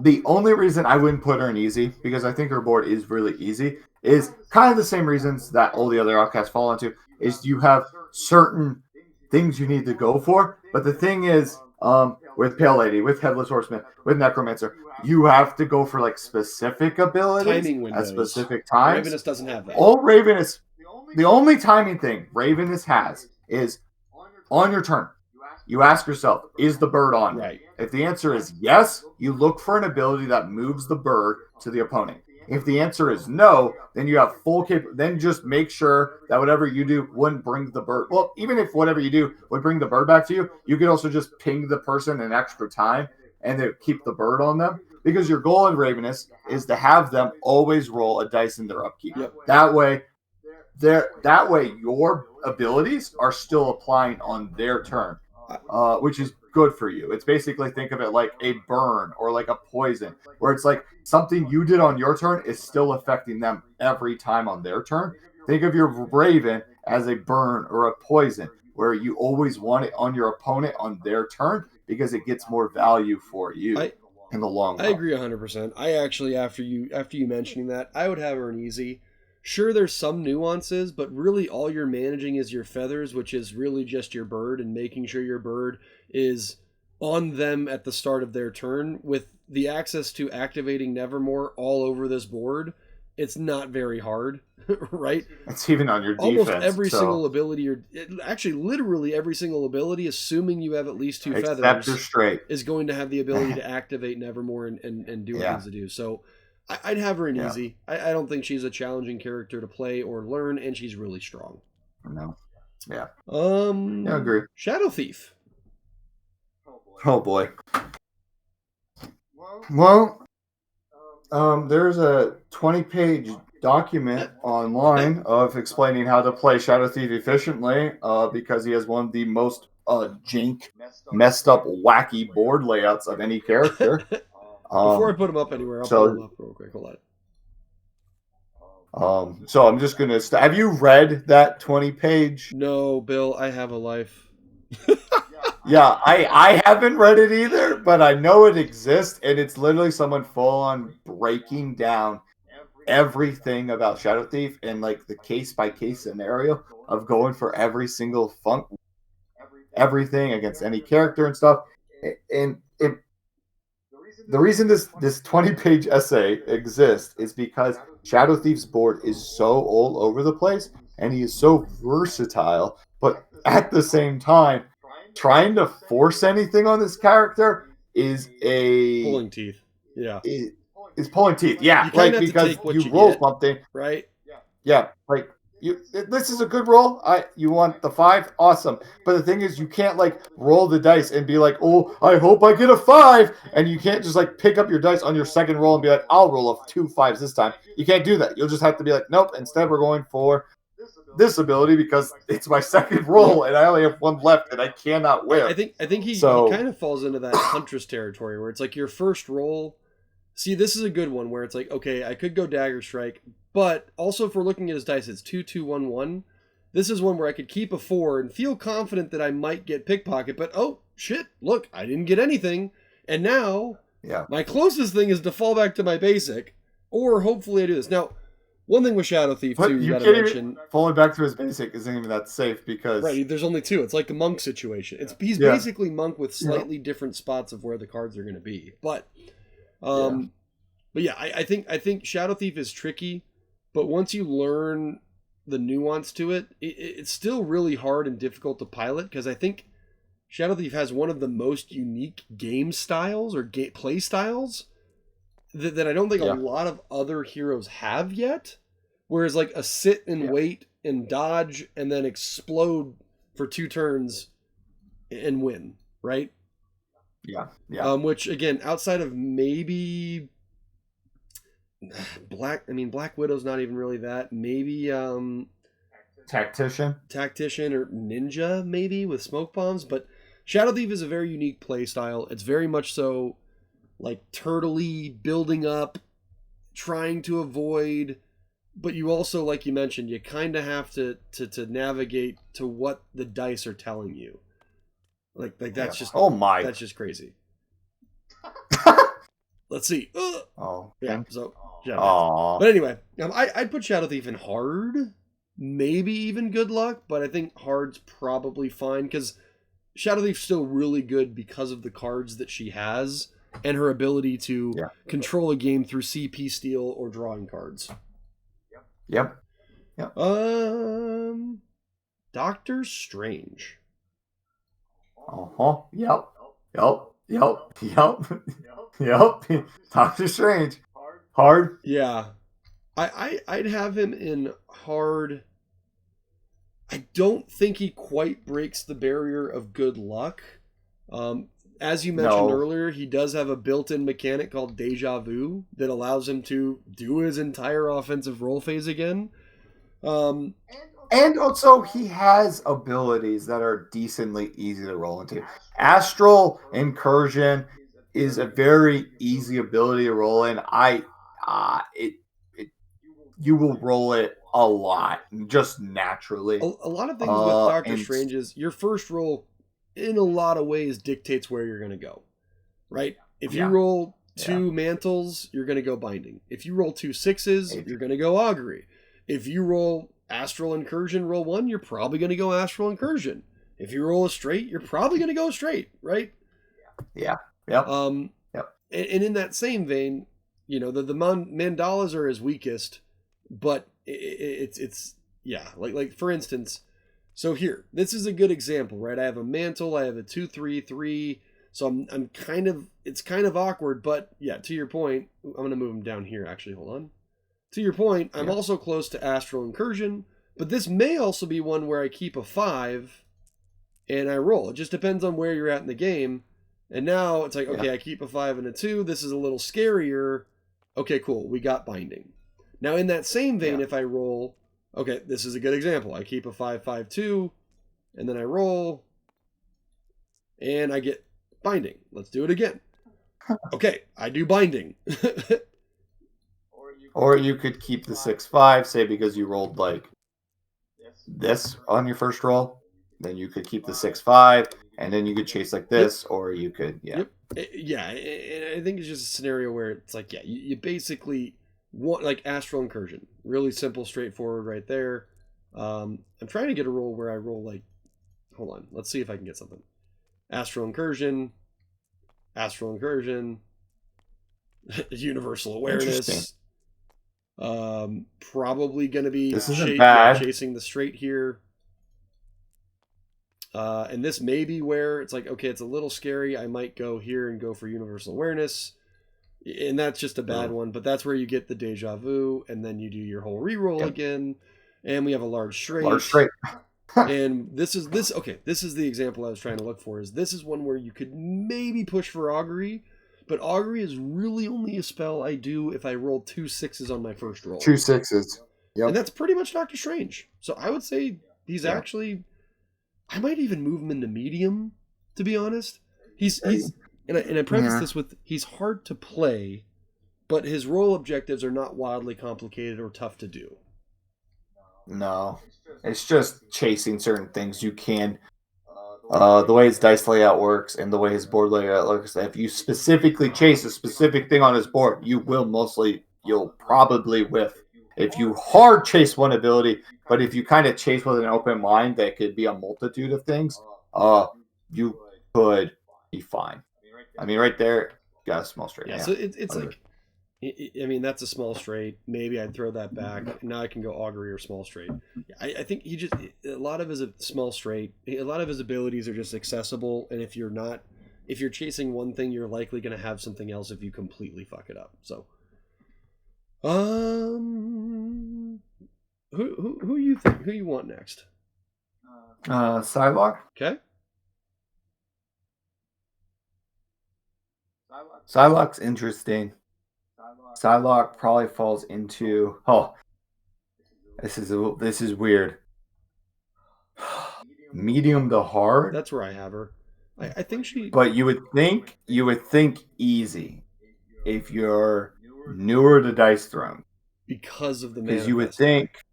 Speaker 2: The only reason I wouldn't put her in easy, because I think her board is really easy, is kind of the same reasons that all the other Outcasts fall into, is you have certain things you need to go for. But the thing is, with Pale Lady, with Headless Horseman, with Necromancer, you have to go for like specific abilities
Speaker 1: timing windows
Speaker 2: at specific times.
Speaker 1: Ravenous doesn't have that.
Speaker 2: All Ravenous, the only timing thing Ravenous has is on your turn. You ask yourself, is the bird on?
Speaker 1: Right.
Speaker 2: If the answer is yes, you look for an ability that moves the bird to the opponent. If the answer is no, then you have full then just make sure that whatever you do wouldn't bring the bird. Well, even if whatever you do would bring the bird back to you, you could also just ping the person an extra time and then keep the bird on them. Because your goal in Ravenous is to have them always roll a dice in their upkeep.
Speaker 1: Yep.
Speaker 2: That way your abilities are still applying on their turn, which is good for you. It's basically, think of it like a burn or like a poison, where it's like something you did on your turn is still affecting them every time on their turn. Think of your Raven as a burn or a poison, where you always want it on your opponent on their turn because it gets more value for you in the long run.
Speaker 1: I agree 100%. I actually, after you mentioning that, I would have her in easy. Sure, there's some nuances, but really all you're managing is your feathers, which is really just your bird, and making sure your bird is on them at the start of their turn. With the access to activating Nevermore all over this board, it's not very hard, right?
Speaker 2: It's even on your defense.
Speaker 1: Almost every single ability, literally every single ability, assuming you have at least 2 feathers,
Speaker 2: straight,
Speaker 1: is going to have the ability to activate Nevermore and do what it needs to do. So I'd have her in easy. I don't think she's a challenging character to play or learn, and she's really strong.
Speaker 2: No. Yeah.
Speaker 1: I
Speaker 2: agree.
Speaker 1: Shadow Thief.
Speaker 2: Oh boy. Well, there's a 20-page document online of explaining how to play Shadow Thief efficiently, because he has one of the most jank, messed up, wacky board layouts of any character.
Speaker 1: Before I put them up anywhere, I'll pull them up real quick. Hold
Speaker 2: on. So I'm just gonna. Have you read that 20-page?
Speaker 1: No, Bill. I have a life.
Speaker 2: Yeah, I haven't read it either, but I know it exists, and it's literally someone full on breaking down everything about Shadow Thief and like the case by case scenario of going for every single everything against any character and stuff. And the reason this 20-page essay exists is because Shadow Thief's board is so all over the place and he is so versatile, but at the same time, trying to force anything on this character is
Speaker 1: pulling teeth. Yeah.
Speaker 2: Is pulling teeth. Yeah.
Speaker 1: Like
Speaker 2: because you roll something.
Speaker 1: Right?
Speaker 2: Yeah. Like this is a good roll. You want the 5? Awesome. But the thing is, you can't like roll the dice and be like, oh, I hope I get a 5. And you can't just like pick up your dice on your second roll and be like, I'll roll 2 5s this time. You can't do that. You'll just have to be like, nope. Instead, we're going for this ability because it's my second roll and I only have 1 left and I cannot win.
Speaker 1: I think he kind of falls into that Huntress territory where it's like your first roll. See, this is a good one where it's like, okay, I could go Dagger Strike, but also if we're looking at his dice, it's 2 2 1 1. This is one where I could keep a 4 and feel confident that I might get Pickpocket, but oh shit, look, I didn't get anything, and now my closest thing is to fall back to my basic, or hopefully I do this now. One thing with Shadow Thief, too, you gotta mention...
Speaker 2: Falling back to his basic isn't even that safe, because...
Speaker 1: Right, there's only 2. It's like the Monk situation. He's basically Monk with slightly different spots of where the cards are going to be. But yeah, I think Shadow Thief is tricky, but once you learn the nuance to it, it's still really hard and difficult to pilot, because I think Shadow Thief has one of the most unique game styles, or play styles, that I don't think a lot of other heroes have yet. Whereas like a sit and wait and dodge and then explode for 2 turns and win, right?
Speaker 2: Yeah.
Speaker 1: Which again, outside of maybe Black Widow's not even really that. Maybe
Speaker 2: Tactician
Speaker 1: or Ninja maybe with smoke bombs, but Shadow Thief is a very unique play style. It's very much so like turtley, building up, trying to avoid, but you also, like you mentioned, you kind of have to navigate to what the dice are telling you. Like that's just that's just crazy. Let's see. Yeah. So but anyway, I'd put Shadow Thief in hard, maybe even good luck, but I think hard's probably fine because Shadow Thief's still really good because of the cards that she has and her ability to control a game through CP steal or drawing cards.
Speaker 2: Yep.
Speaker 1: Doctor Strange.
Speaker 2: Yep. Doctor Strange. Hard.
Speaker 1: Yeah. I'd have him in hard. I don't think he quite breaks the barrier of good luck. As you mentioned earlier, he does have a built-in mechanic called Deja Vu that allows him to do his entire offensive roll phase again.
Speaker 2: And also, he has abilities that are decently easy to roll into. Astral Incursion is a very easy ability to roll in. You will roll it a lot, just naturally.
Speaker 1: A lot of things with Doctor Strange is your first roll, in a lot of ways, dictates where you're going to go, right? If you roll 2 mantles, you're going to go binding. If you roll 2 6s, you're going to go augury. If you roll Astral Incursion, roll 1, you're probably going to go Astral Incursion. If you roll a straight, you're probably going to go straight, right?
Speaker 2: Yeah. Yep.
Speaker 1: And in that same vein, the mandalas are his weakest, but it's like for instance, so here, this is a good example, right? I have a mantle, I have a 2/3/3, so it's kind of awkward, but yeah, to your point, I'm going to move him down here, actually, hold on. To your point, I'm also close to Astral Incursion, but this may also be one where I keep a 5 and I roll. It just depends on where you're at in the game. And now it's like, okay, I keep a 5 and a 2. This is a little scarier. Okay, cool. We got binding. Now, in that same vein, if I roll, okay, this is a good example. I keep a 5/5/2, and then I roll. And I get binding. Let's do it again. Okay, I do binding.
Speaker 2: Or you could keep the 6/5, say because you rolled like this on your first roll. Then you could keep the 6/5, and then you could chase like this, or you could,
Speaker 1: Yep. Yeah, I think it's just a scenario where it's like, yeah, you basically want, like, Astral Incursion. Really simple, straightforward right there. I'm trying to get a roll where I roll, like, hold on, let's see if I can get something. Astral Incursion, Universal Awareness. Probably going to be chasing the straight here. And this may be where it's like, okay, it's a little scary. I might go here and go for Universal Awareness. And that's just a bad one, but that's where you get the Deja Vu, and then you do your whole reroll again. And we have a large straight. And this is the example I was trying to look for. This is one where you could maybe push for Augury, but Augury is really only a spell I do if I roll 2 6s on my first roll.
Speaker 2: 2 6s. Yep.
Speaker 1: And that's pretty much Doctor Strange. So I would say he's actually, I might even move him into medium, to be honest. He's and I preface this with, he's hard to play, but his role objectives are not wildly complicated or tough to do.
Speaker 2: No. It's just chasing certain things you can. The way his dice layout works and the way his board layout looks, if you specifically chase a specific thing on his board, you'll probably whiff. If you hard chase one ability, but if you kind of chase with an open mind, that could be a multitude of things, you could be fine. I mean, right there, got a small straight.
Speaker 1: Yeah, so it's like, I mean, that's a small straight. Maybe I'd throw that back. Now I can go Augury or small straight. I think a lot of his small straight, a lot of his abilities are just accessible. And if you're chasing one thing, you're likely going to have something else if you completely fuck it up. So, who you think? Who you want next?
Speaker 2: Psylocke.
Speaker 1: Okay.
Speaker 2: Psylocke's interesting. Psylocke probably falls into this is weird. Medium to hard.
Speaker 1: That's where I have her. I think she.
Speaker 2: But you would think easy if you're newer to Dice Throne,
Speaker 1: because of the manifest.
Speaker 2: Because you would think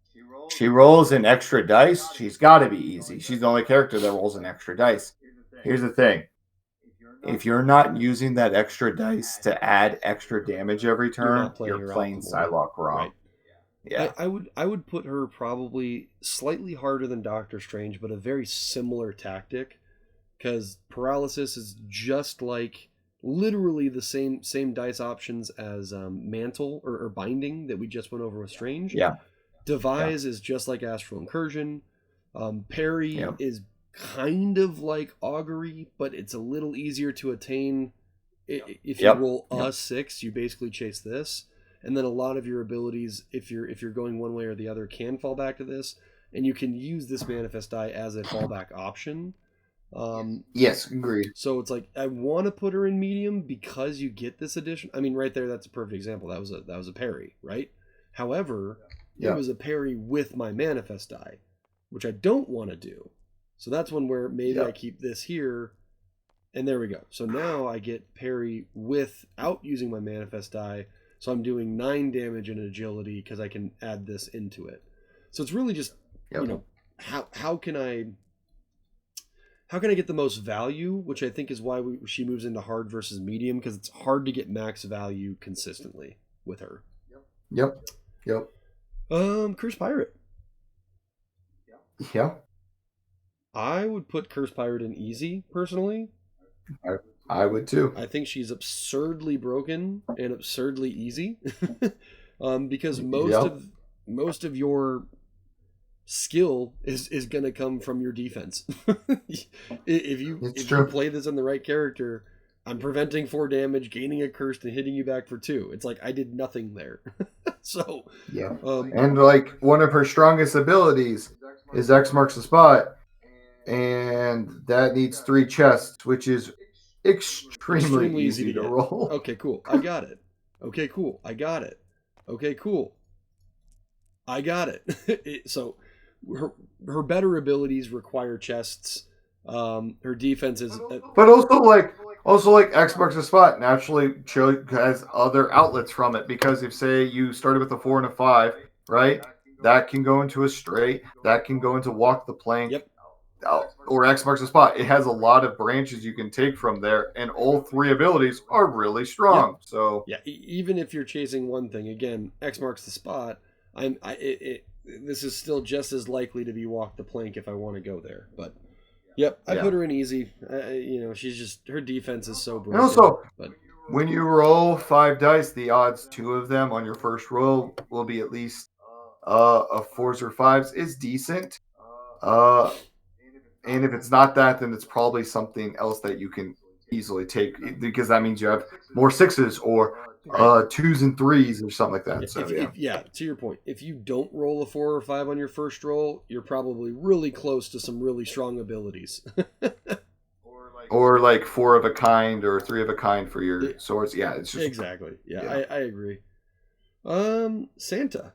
Speaker 2: she rolls an extra dice. She's got to be easy. She's the only character that rolls an extra dice. Here's the thing. If you're not using that extra dice to add extra damage every turn, you're playing Psylocke wrong. Right.
Speaker 1: Yeah, I would put her probably slightly harder than Doctor Strange, but a very similar tactic, because paralysis is just like literally the same dice options as Mantle or Binding that we just went over with Strange.
Speaker 2: Yeah,
Speaker 1: Devise is just like Astral Incursion. Parry is kind of like Augury, but it's a little easier to attain. If you roll a 6, you basically chase this, and then a lot of your abilities, if you're going one way or the other, can fall back to this, and you can use this manifest die as a fallback option.
Speaker 2: Yes, agreed.
Speaker 1: So it's like, I want to put her in medium because you get this addition. I mean, right there, that's a perfect example. That was a parry, right? However, it was a parry with my manifest die, which I don't want to do. So that's one where maybe I keep this here, and there we go. So now I get parry without using my manifest die. So I'm doing 9 damage in agility because I can add this into it. So it's really just, how can I get the most value, which I think is why she moves into hard versus medium, because it's hard to get max value consistently with her.
Speaker 2: Yep.
Speaker 1: Curse Pirate.
Speaker 2: Yeah.
Speaker 1: I would put Curse Pirate in easy, personally.
Speaker 2: I would too.
Speaker 1: I think she's absurdly broken and absurdly easy. Because most of your skill is going to come from your defense. if you play this on the right character, I'm preventing 4 damage, gaining a curse, and hitting you back for 2. It's like I did nothing there. So
Speaker 2: and like one of her strongest abilities is X marks the spot, and that needs 3 chests, which is extremely easy to roll.
Speaker 1: Okay, cool. I got it. Okay, cool. I got it. Okay, cool. I got it. So her better abilities require chests. Her defense is,
Speaker 2: but also like X marks the spot naturally has other outlets from it, because if say you started with a 4 and a 5, right, that can go into a straight, that can go into walk the plank.
Speaker 1: yep.
Speaker 2: Or X marks the spot. It has a lot of branches you can take from there, and all 3 abilities are really strong.
Speaker 1: Yep.
Speaker 2: So
Speaker 1: yeah, even if you're chasing one thing, again, X marks the spot. This is still just as likely to be walk the plank if I want to go there. But yep, I put her in easy. She's just, her defense is so broken.
Speaker 2: And also,
Speaker 1: but
Speaker 2: when you roll 5 dice, the odds 2 of them on your first roll will be at least a 4s or 5s is decent. And if it's not that, then it's probably something else that you can easily take, because that means you have more 6s or 2s and 3s or something like that.
Speaker 1: To your point, if you don't roll a 4 or 5 on your first roll, you're probably really close to some really strong abilities.
Speaker 2: Or like 4 of a kind or 3 of a kind for your swords. Yeah, it's just
Speaker 1: exactly. Yeah. I agree. Santa.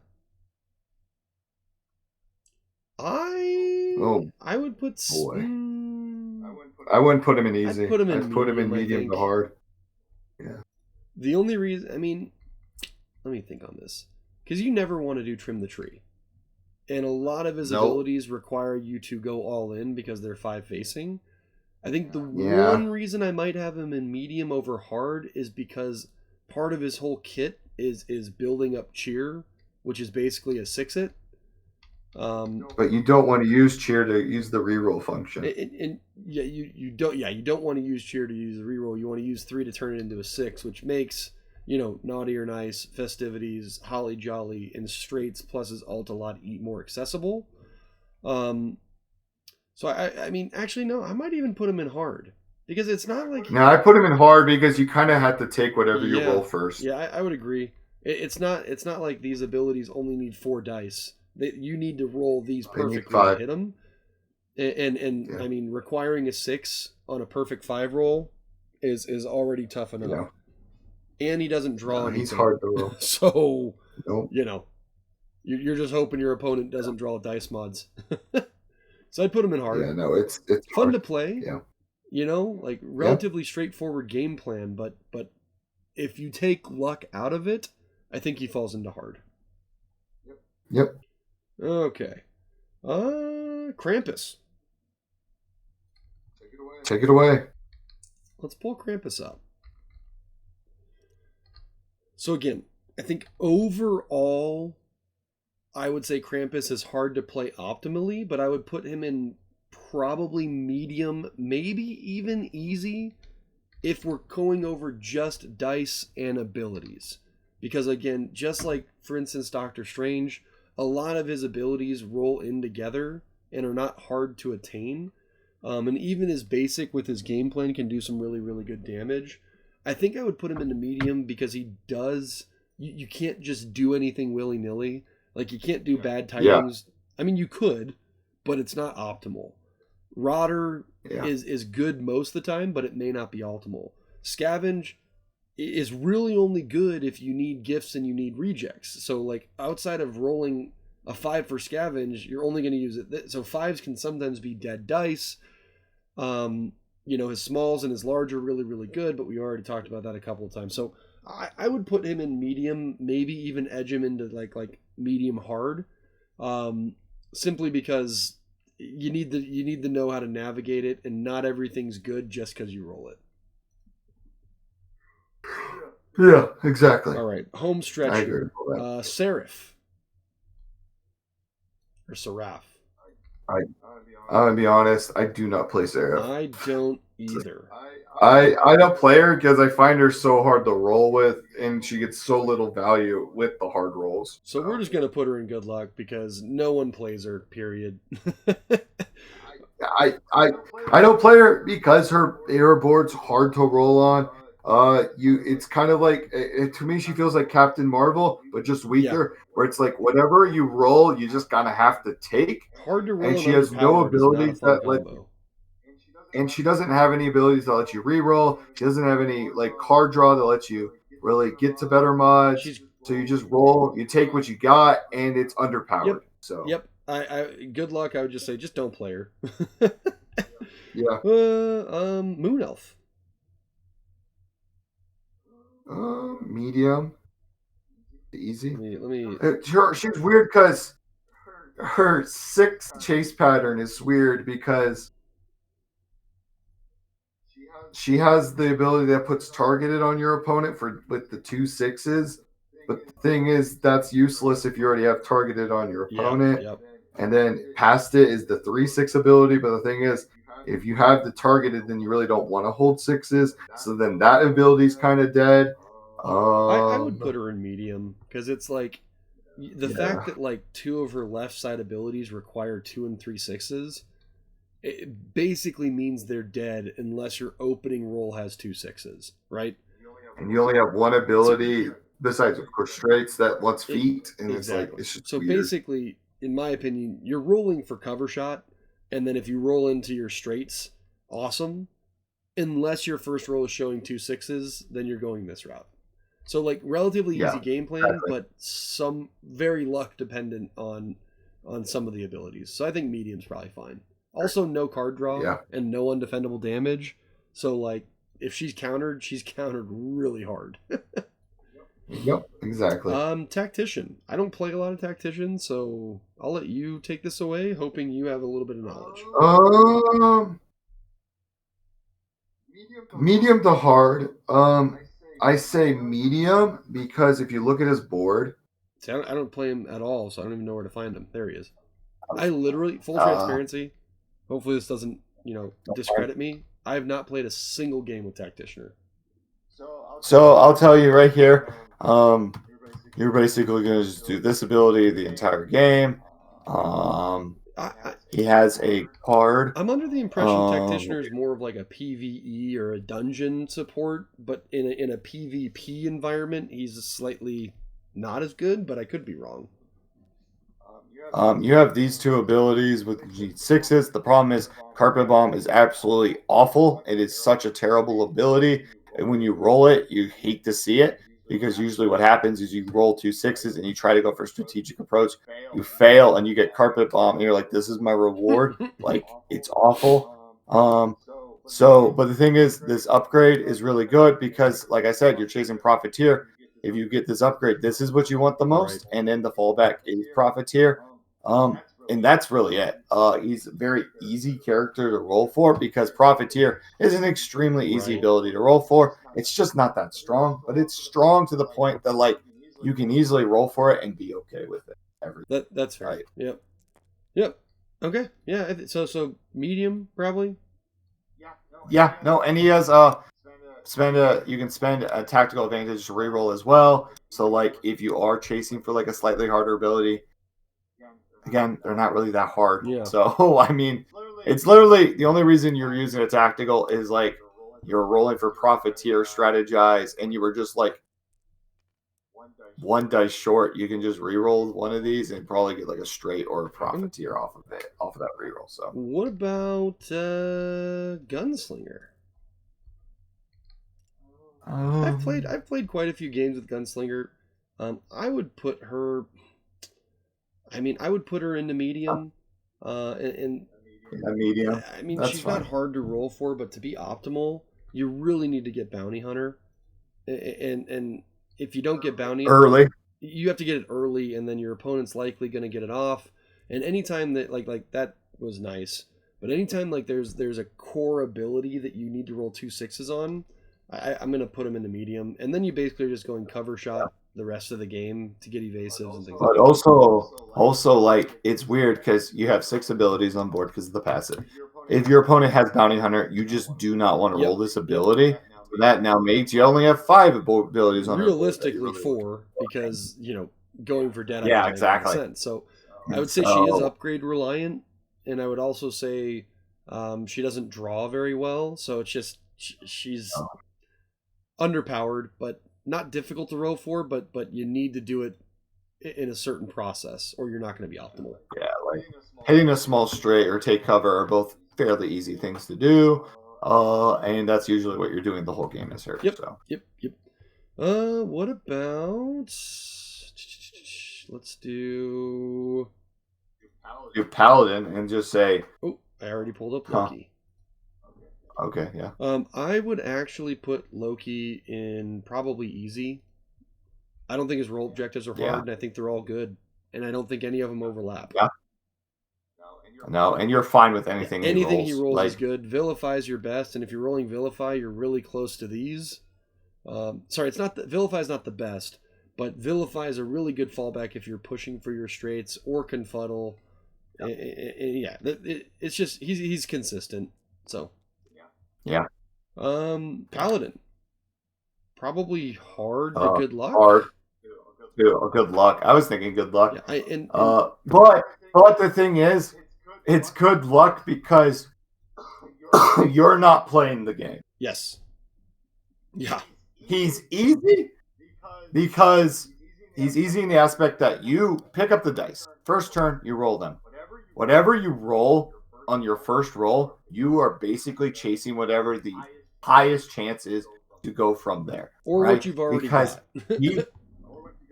Speaker 1: I would put.
Speaker 2: Boy. I wouldn't put him in easy. I'd put him in medium to hard. Yeah.
Speaker 1: The only reason, let me think on this, because you never want to do trim the tree, and a lot of his abilities require you to go all in because they're 5 facing. I think the one reason I might have him in medium over hard is because part of his whole kit is building up cheer, which is basically a 6-it.
Speaker 2: But you don't want to use cheer to use the reroll function.
Speaker 1: You don't want to use cheer to use the reroll. You want to use 3 to turn it into a 6, which makes naughty or nice, festivities, holly jolly, and straights plus his alt a lot more accessible. So actually no, I might even put him in hard, because it's not like.
Speaker 2: No, I put him in hard because you kind of have to take whatever you roll first.
Speaker 1: Yeah, I would agree. It's not like these abilities only need 4 dice. You need to roll these perfectly to hit them, and requiring a 6 on a perfect 5 roll is already tough enough. Yeah. And he doesn't draw anything.
Speaker 2: He's hard to roll.
Speaker 1: So you're just hoping your opponent doesn't draw dice mods. So I'd put him in hard.
Speaker 2: Yeah, no, it's
Speaker 1: fun
Speaker 2: hard
Speaker 1: to play.
Speaker 2: Yeah.
Speaker 1: Relatively straightforward game plan, but if you take luck out of it, I think he falls into hard.
Speaker 2: Yep.
Speaker 1: Okay. Krampus.
Speaker 2: Take it away.
Speaker 1: Let's pull Krampus up. So again, I think overall, I would say Krampus is hard to play optimally, but I would put him in probably medium, maybe even easy, if we're going over just dice and abilities. Because again, just like, for instance, Doctor Strange, a lot of his abilities roll in together and are not hard to attain. And even his basic with his game plan can do some really, really good damage. I think I would put him into medium because he does... You can't just do anything willy-nilly. Like, you can't do bad tidings. Yeah. You could, but it's not optimal. Rodder is good most of the time, but it may not be optimal. Scavenge is really only good if you need gifts and you need rejects. So, like, outside of rolling a 5 for Scavenge, you're only going to use it. So 5s can sometimes be dead dice. His smalls and his large are really, really good, but we already talked about that a couple of times. So I would put him in medium, maybe even edge him into like medium hard, simply because you need to know how to navigate it, and not everything's good just because you roll it.
Speaker 2: Yeah, exactly.
Speaker 1: All right, home stretch.
Speaker 2: I agree with that.
Speaker 1: Seraph or Seraph.
Speaker 2: I'm gonna be honest. I do not play Seraph.
Speaker 1: I don't either.
Speaker 2: I don't play her because I find her so hard to roll with, and she gets so little value with the hard rolls.
Speaker 1: So we're just gonna put her in good luck because no one plays her. Period.
Speaker 2: I don't play her because her board's hard to roll on. It's kind of like, to me, she feels like Captain Marvel, but just weaker. Where it's like whatever you roll, you just kind of have to take.
Speaker 1: Hard to roll,
Speaker 2: and she has no abilities that let. And she doesn't have any abilities that let you reroll. She doesn't have any card draw that lets you really get to better mods. So you just roll, you take what you got, and it's underpowered.
Speaker 1: Yep. I good luck. I would just say just don't play her.
Speaker 2: Yeah.
Speaker 1: Moon Elf.
Speaker 2: Medium. Easy.
Speaker 1: Let me.
Speaker 2: She's weird because her 6 chase pattern is weird because she has the ability that puts targeted on your opponent with the 2 6s. But the thing is, that's useless if you already have targeted on your opponent.
Speaker 1: Yep.
Speaker 2: And then past it is the 3/6 ability. But the thing is, if you have the targeted, then you really don't want to hold 6s. So then that ability is kind of dead.
Speaker 1: I would put her in medium because it's like the fact that like 2 of her left side abilities require 2 and 3 6s. It basically means they're dead unless your opening roll has 2 6s, right?
Speaker 2: And you only have one ability besides, of course, straights that lets feet, and
Speaker 1: exactly.
Speaker 2: it's just
Speaker 1: so
Speaker 2: weird.
Speaker 1: Basically, in my opinion, you're rolling for cover shot, and then if you roll into your straights, awesome. Unless your first roll is showing 2 6s, then you're going this route. So like relatively easy game plan, but some very luck dependent on some of the abilities. So I think medium's probably fine. Also, no card draw and no undefendable damage. So, like, if she's countered really hard.
Speaker 2: Yep, exactly.
Speaker 1: Tactician. I don't play a lot of Tactician, so I'll let you take this away, hoping you have a little bit of knowledge.
Speaker 2: Medium to hard. I say medium because if you look at his board.
Speaker 1: See, I don't play him at all, so I don't even know where to find him. There he is. I literally, full transparency, hopefully this doesn't, discredit me. I have not played a single game with Tacticianer.
Speaker 2: So I'll tell you right here, you're basically going to just do this ability the entire game. He has a card.
Speaker 1: I'm under the impression Tacticianer is more of like a PvE or a dungeon support, but in a PvP environment, he's slightly not as good, but I could be wrong.
Speaker 2: You have these 2 abilities with G6s. The problem is Carpet Bomb is absolutely awful. It is such a terrible ability. And when you roll it, you hate to see it because usually what happens is you roll 2 6s and you try to go for a strategic approach. You fail and you get Carpet Bomb and you're like, this is my reward. Like, it's awful. But the thing is, this upgrade is really good because, like I said, you're chasing Profiteer. If you get this upgrade, this is what you want the most. Right. And then the fallback is Profiteer. And that's really it. He's a very easy character to roll for because Profiteer is an extremely easy ability to roll for. It's just not that strong, but it's strong to the point that like you can easily roll for it and be okay with it.
Speaker 1: That's fair. Right. Yep. Okay. Yeah. So medium probably.
Speaker 2: Yeah. No. And he has you can spend a tactical advantage to reroll as well. So like if you are chasing for like a slightly harder ability. Again, they're not really that hard.
Speaker 1: Yeah.
Speaker 2: So, I mean, it's literally the only reason you're using a tactical is like you're rolling for Profiteer, strategize, and you were just like 1 dice short. You can just reroll one of these and probably get like a straight or a Profiteer off of that reroll. So,
Speaker 1: what about Gunslinger? I've played quite a few games with Gunslinger. I would put her. I would put her into medium.
Speaker 2: Medium.
Speaker 1: I mean, she's not hard to roll for, but to be optimal, you really need to get Bounty Hunter. And if you don't get Bounty
Speaker 2: early,
Speaker 1: you have to get it early, and then your opponent's likely going to get it off. And anytime that like that was nice, but anytime like there's a core ability that you need to roll 2 6s on, I'm going to put him into medium, and then you basically are just going cover shot the rest of the game to get evasives and things like that.
Speaker 2: But also like it's weird because you have 6 abilities on board because of the passive. If your opponent has Bounty Hunter, you just do not want to roll this ability. So that now makes you only have 5 abilities on
Speaker 1: realistically 4 because going for dead
Speaker 2: eye exactly
Speaker 1: makes sense. So I would say she is upgrade reliant, and I would also say she doesn't draw very well. So it's just she's underpowered, but not difficult to roll for, but you need to do it in a certain process or you're not going to be optimal.
Speaker 2: Yeah, like hitting a small straight or take cover are both fairly easy things to do. And that's usually what you're doing the whole game as her.
Speaker 1: Yep.
Speaker 2: So.
Speaker 1: Yep. What about let's do
Speaker 2: Paladin and just say
Speaker 1: I already pulled up Loki.
Speaker 2: Okay, yeah.
Speaker 1: I would actually put Loki in probably easy. I don't think his role objectives are hard, and I think they're all good. And I don't think any of them overlap.
Speaker 2: Yeah. No, and you're fine with anything he rolls.
Speaker 1: Anything he rolls is good. Vilify is your best, and if you're rolling Vilify, you're really close to these. Sorry, it's not Vilify is not the best, but Vilify is a really good fallback if you're pushing for your straights or Confuddle. Yeah, it's just he's consistent. So
Speaker 2: yeah.
Speaker 1: Paladin, probably hard, but good luck.
Speaker 2: Hard. Good luck. I was thinking good luck.
Speaker 1: Yeah,
Speaker 2: but the thing is, it's good luck because you're not playing the game.
Speaker 1: Yes. Yeah.
Speaker 2: He's easy because he's easy in the aspect that you pick up the dice. First turn, you roll them. Whatever you roll on your first roll, you are basically chasing whatever the highest chance is to go from there.
Speaker 1: Or
Speaker 2: right?
Speaker 1: what you've already got.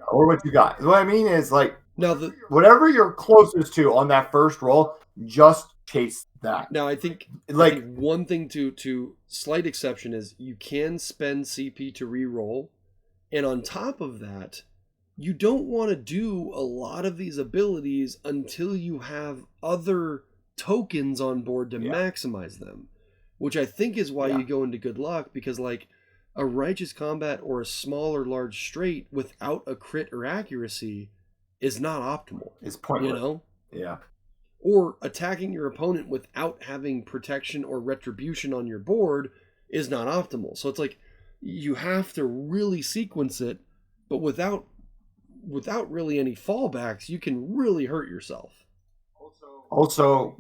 Speaker 2: Or what you got. What I mean is, like,
Speaker 1: now
Speaker 2: whatever you're closest to on that first roll, just chase that.
Speaker 1: Now, I think one thing to slight exception is you can spend CP to re-roll, and on top of that, you don't want to do a lot of these abilities until you have other tokens on board to maximize them, which I think is why you go into good luck, because like a righteous combat or a small or large straight without a crit or accuracy is not optimal.
Speaker 2: It's pointless.
Speaker 1: You know?
Speaker 2: Yeah.
Speaker 1: Or attacking your opponent without having protection or retribution on your board is not optimal. So it's like you have to really sequence it, but without really any fallbacks, you can really hurt yourself.
Speaker 2: Also,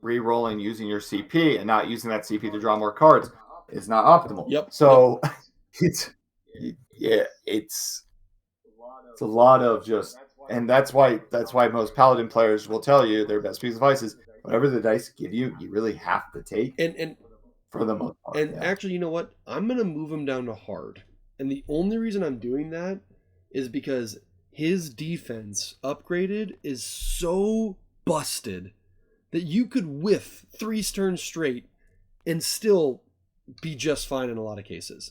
Speaker 2: re-rolling using your CP and not using that CP to draw more cards is not optimal.
Speaker 1: Yep.
Speaker 2: So it's a lot of just, and that's why most Paladin players will tell you their best piece of advice is whatever the dice give you, you really have to take.
Speaker 1: And
Speaker 2: for the most part.
Speaker 1: And actually, you know what? I'm gonna move him down to hard. And the only reason I'm doing that is because his defense upgraded is so busted that you could whiff 3 turns straight and still be just fine in a lot of cases.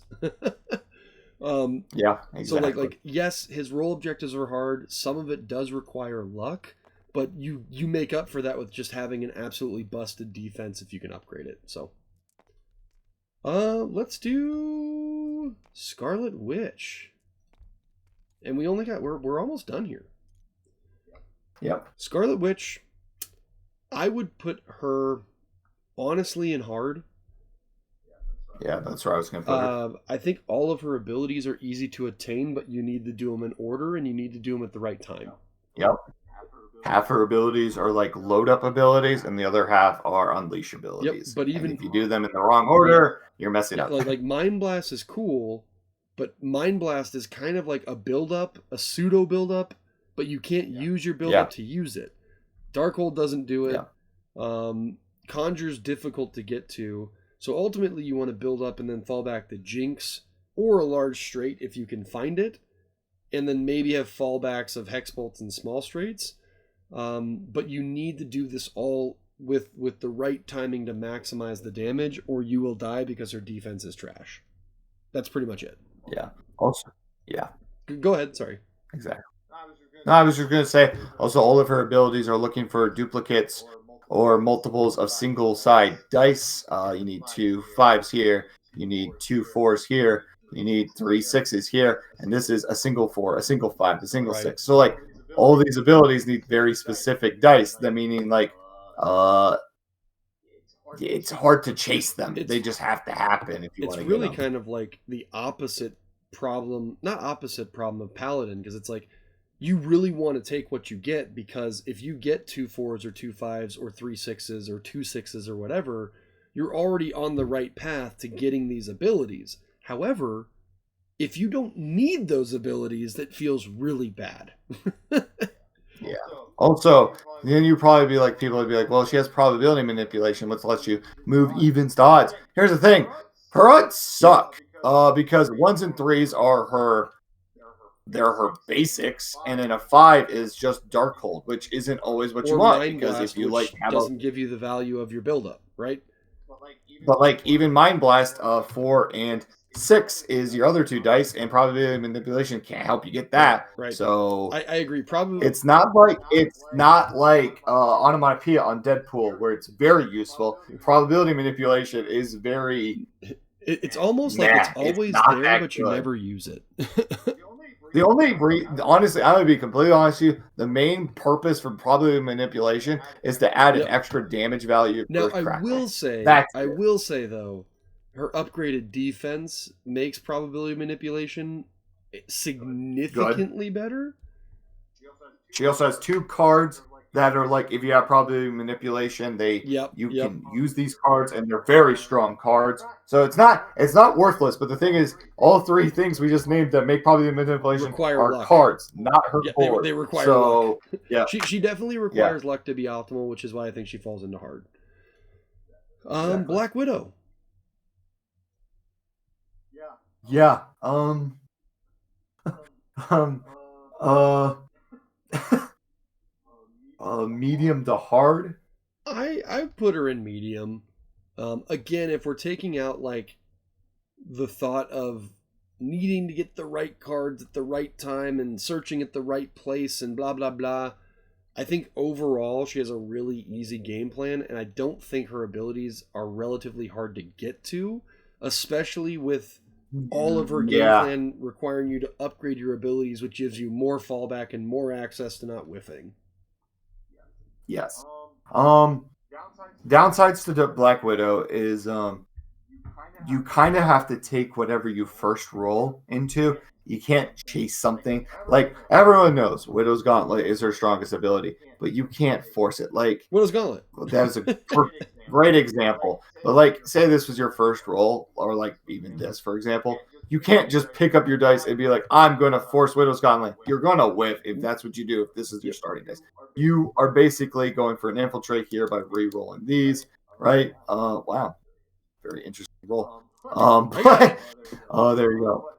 Speaker 2: Yeah, exactly.
Speaker 1: So like yes, his role objectives are hard. Some of it does require luck, but you make up for that with just having an absolutely busted defense if you can upgrade it. So let's do Scarlet Witch. And we only got we're almost done here.
Speaker 2: Yep.
Speaker 1: Scarlet Witch, I would put her honestly in hard.
Speaker 2: Yeah, that's where I was going to put her.
Speaker 1: I think all of her abilities are easy to attain, but you need to do them in order, and you need to do them at the right time.
Speaker 2: Yep. Half her abilities are like load up abilities, and the other half are unleash abilities.
Speaker 1: Yep, but even
Speaker 2: if you do them in the wrong order, you're messing up.
Speaker 1: Like Mind Blast is cool, but Mind Blast is kind of like a build up, a pseudo build up, but you can't use your build up to use it. Darkhold doesn't do it. Yeah. Conjure's difficult to get to. So ultimately you want to build up and then fall back to Jinx or a large straight if you can find it. And then maybe have fallbacks of Hex Bolts and small straights. But you need to do this all with the right timing to maximize the damage, or you will die because her defense is trash. That's pretty much it.
Speaker 2: Yeah. Also, yeah.
Speaker 1: Go ahead. Sorry.
Speaker 2: Exactly. No, I was just going to say, also all of her abilities are looking for duplicates or multiples of single side dice. You need 2 5s here. You need 2 4s here. You need 3 6s here. And this is a single 4, a single 5, a single 6. So like all these abilities need very specific dice. That meaning like it's hard to chase them. They just have to happen if you want to get them.
Speaker 1: It's really kind of like the opposite problem, not opposite problem of Paladin, because it's like you really want to take what you get, because if you get 2 4s or 2 5s or 3 6s or 2 6s or whatever, you're already on the right path to getting these abilities. However, if you don't need those abilities, that feels really bad.
Speaker 2: Yeah. Also, then you probably be like, people would be like, well, she has probability manipulation, which lets you move evens to odds. Here's the thing. Her odds suck because 1s and 3s are they're her basics, and then a 5 is just Darkhold, which isn't always what you want, because if you like
Speaker 1: doesn't give you the value of your buildup, right?
Speaker 2: But like even Mind Blast, 4 and 6 is your other 2 dice, and probability manipulation can't help you get that.
Speaker 1: Right.
Speaker 2: So
Speaker 1: I agree. Probably
Speaker 2: it's not like onomatopoeia on Deadpool where it's very useful. Probability manipulation is very.
Speaker 1: It's almost like it's always there, but you never use it.
Speaker 2: Honestly, I'm gonna be completely honest with you. The main purpose for probability manipulation is to add an extra damage value.
Speaker 1: Now, I will say though, her upgraded defense makes probability manipulation significantly better.
Speaker 2: She also has 2 cards that are like, if you have probability manipulation, you can use these cards, and they're very strong cards. So it's not worthless. But the thing is, all 3 things we just named that make probability manipulation are luck. Cards, not her board.
Speaker 1: They require
Speaker 2: luck.
Speaker 1: Yeah, she definitely requires luck to be optimal, which is why I think she falls into hard. Exactly. Black Widow.
Speaker 2: Yeah. Medium to hard.
Speaker 1: I put her in medium. Again, if we're taking out like the thought of needing to get the right cards at the right time and searching at the right place and blah blah blah, I think overall she has a really easy game plan, and I don't think her abilities are relatively hard to get to, especially with all of her game plan requiring you to upgrade your abilities, which gives you more fallback and more access to not whiffing.
Speaker 2: Yes. Downsides to Black Widow is you kind of have to take whatever you first roll into. You can't chase something. Like, everyone knows Widow's Gauntlet is her strongest ability, but you can't force it. Like,
Speaker 1: Widow's Gauntlet.
Speaker 2: That is a great example. But like, say this was your first roll, or like even this, for example. You can't just pick up your dice and be like, I'm going to force Widow's Gauntlet. You're going to whiff if that's what you do, if this is your starting dice. You are basically going for an infiltrate here by re-rolling these, right? Wow. Very interesting roll. There you go.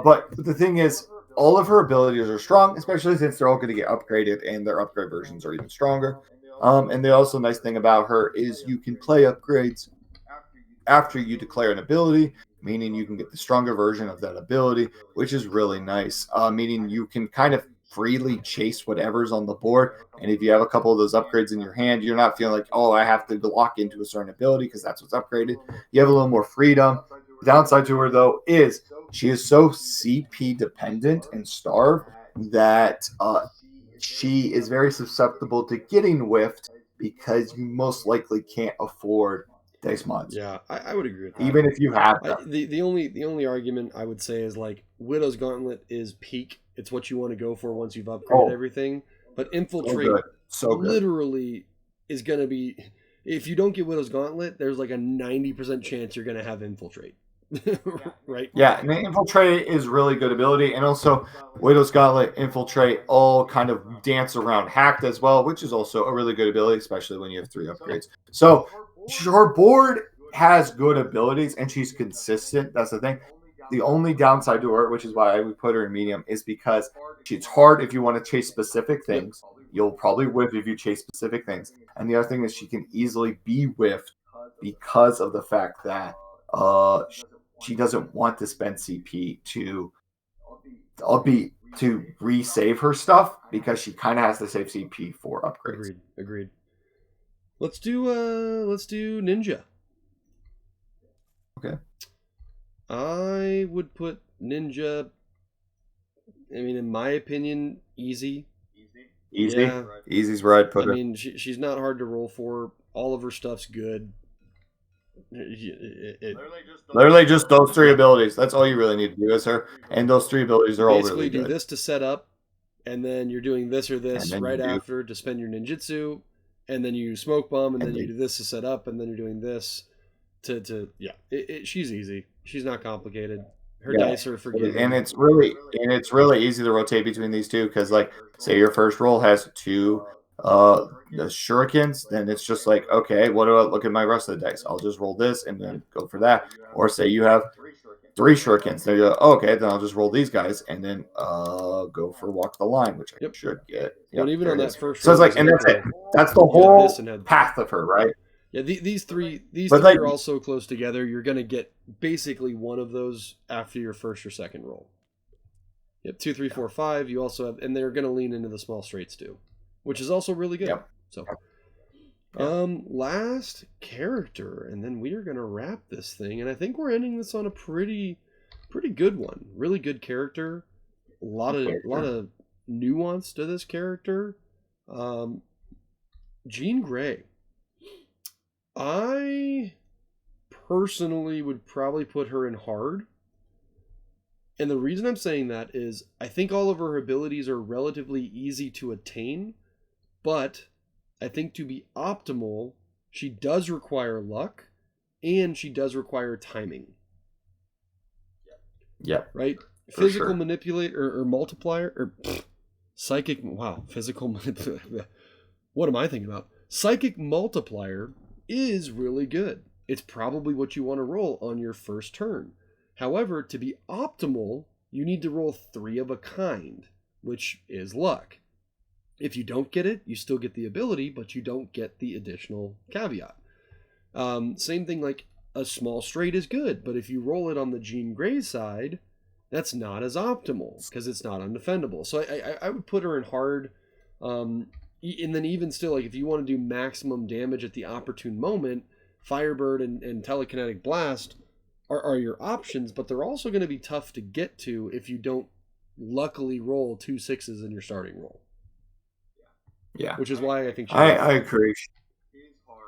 Speaker 2: But the thing is, all of her abilities are strong, especially since they're all going to get upgraded, and their upgrade versions are even stronger. And the also nice thing about her is you can play upgrades after you declare an ability, meaning you can get the stronger version of that ability, which is really nice. Meaning you can kind of freely chase whatever's on the board, and if you have a couple of those upgrades in your hand, you're not feeling like, oh, I have to lock into a certain ability because that's what's upgraded. You have a little more freedom. The downside to her, though, is she is so CP dependent and starved that she is very susceptible to getting whiffed because you most likely can't afford dice mods.
Speaker 1: Yeah, I would agree with that.
Speaker 2: Even if you have them.
Speaker 1: The only argument I would say is like Widow's Gauntlet is peak. It's what you want to go for once you've upgraded everything. But Infiltrate literally is going to be, if you don't get Widow's Gauntlet, there's like a 90% chance you're going to have Infiltrate. Right?
Speaker 2: Yeah, and Infiltrate is really good ability, and also Widow's Gauntlet, Infiltrate all kind of dance around Hacked as well, which is also a really good ability, especially when you have 3 upgrades. So her board has good abilities, and she's consistent. That's the thing. The only downside to her, which is why I would put her in medium, is because it's hard if you want to chase specific things. You'll probably whiff if you chase specific things. And the other thing is she can easily be whiffed because of the fact that she doesn't want to spend CP to resave her stuff, because she kind of has to save CP for upgrades.
Speaker 1: Agreed. Let's do Ninja.
Speaker 2: Okay.
Speaker 1: I would put Ninja, I mean, in my opinion, easy.
Speaker 2: Yeah. Easy's where I'd put her.
Speaker 1: I mean, she's not hard to roll for. All of her stuff's good.
Speaker 2: Literally just those 3 abilities. That's all you really need to do is her. And those 3 abilities are all really good.
Speaker 1: Basically do this to set up, and then you're doing this or this right after to spend your ninjutsu, and then you smoke bomb, and then you do this to set up, and then you're doing this to she's easy. She's not complicated. Her dice are forgiving.
Speaker 2: And it's really easy to rotate between these 2, because like, say your first roll has 2 the shurikens, then it's just like, okay, what do I look at my rest of the dice? I'll just roll this and then go for that. Or say you have 3 shurikens, then you're like, oh, okay, then I'll just roll these guys and then go for walk the line, which I should get.
Speaker 1: But even on that first,
Speaker 2: so it's like, and that's it. That's the whole path of her, right?
Speaker 1: Yeah, these three
Speaker 2: But like,
Speaker 1: are all so close together. You're gonna get basically one of those after your first or second roll. Yep, 2, 3, 4, 5. You also have, and they're gonna lean into the small straights too, which is also really good.
Speaker 2: yep.
Speaker 1: So,
Speaker 2: Yeah.
Speaker 1: last character, and then we are gonna wrap this thing. And I think we're ending this on a pretty good one. Really good character. A lot of nuance to this character. Jean Grey. I personally would probably put her in hard. And the reason I'm saying that is I think all of her abilities are relatively easy to attain, but I think to be optimal, she does require luck and she does require timing.
Speaker 2: Yeah.
Speaker 1: Right? Physical manipulator or multiplier or psychic. Wow, physical manipulator. What am I thinking about? Psychic multiplier is really good. It's probably what you want to roll on your first turn. However, to be optimal, you need to roll 3 of a kind, which is luck. If you don't get it, you still get the ability, but you don't get the additional caveat. Same thing, like a small straight is good, but if you roll it on the Jean Grey side, that's not as optimal because it's not undefendable. So I would put her in hard. And then even still, like if you want to do maximum damage at the opportune moment, Firebird and Telekinetic Blast are your options, but they're also going to be tough to get to if you don't luckily roll 2 6s in your starting roll.
Speaker 2: Yeah.
Speaker 1: Which is why I think
Speaker 2: I agree.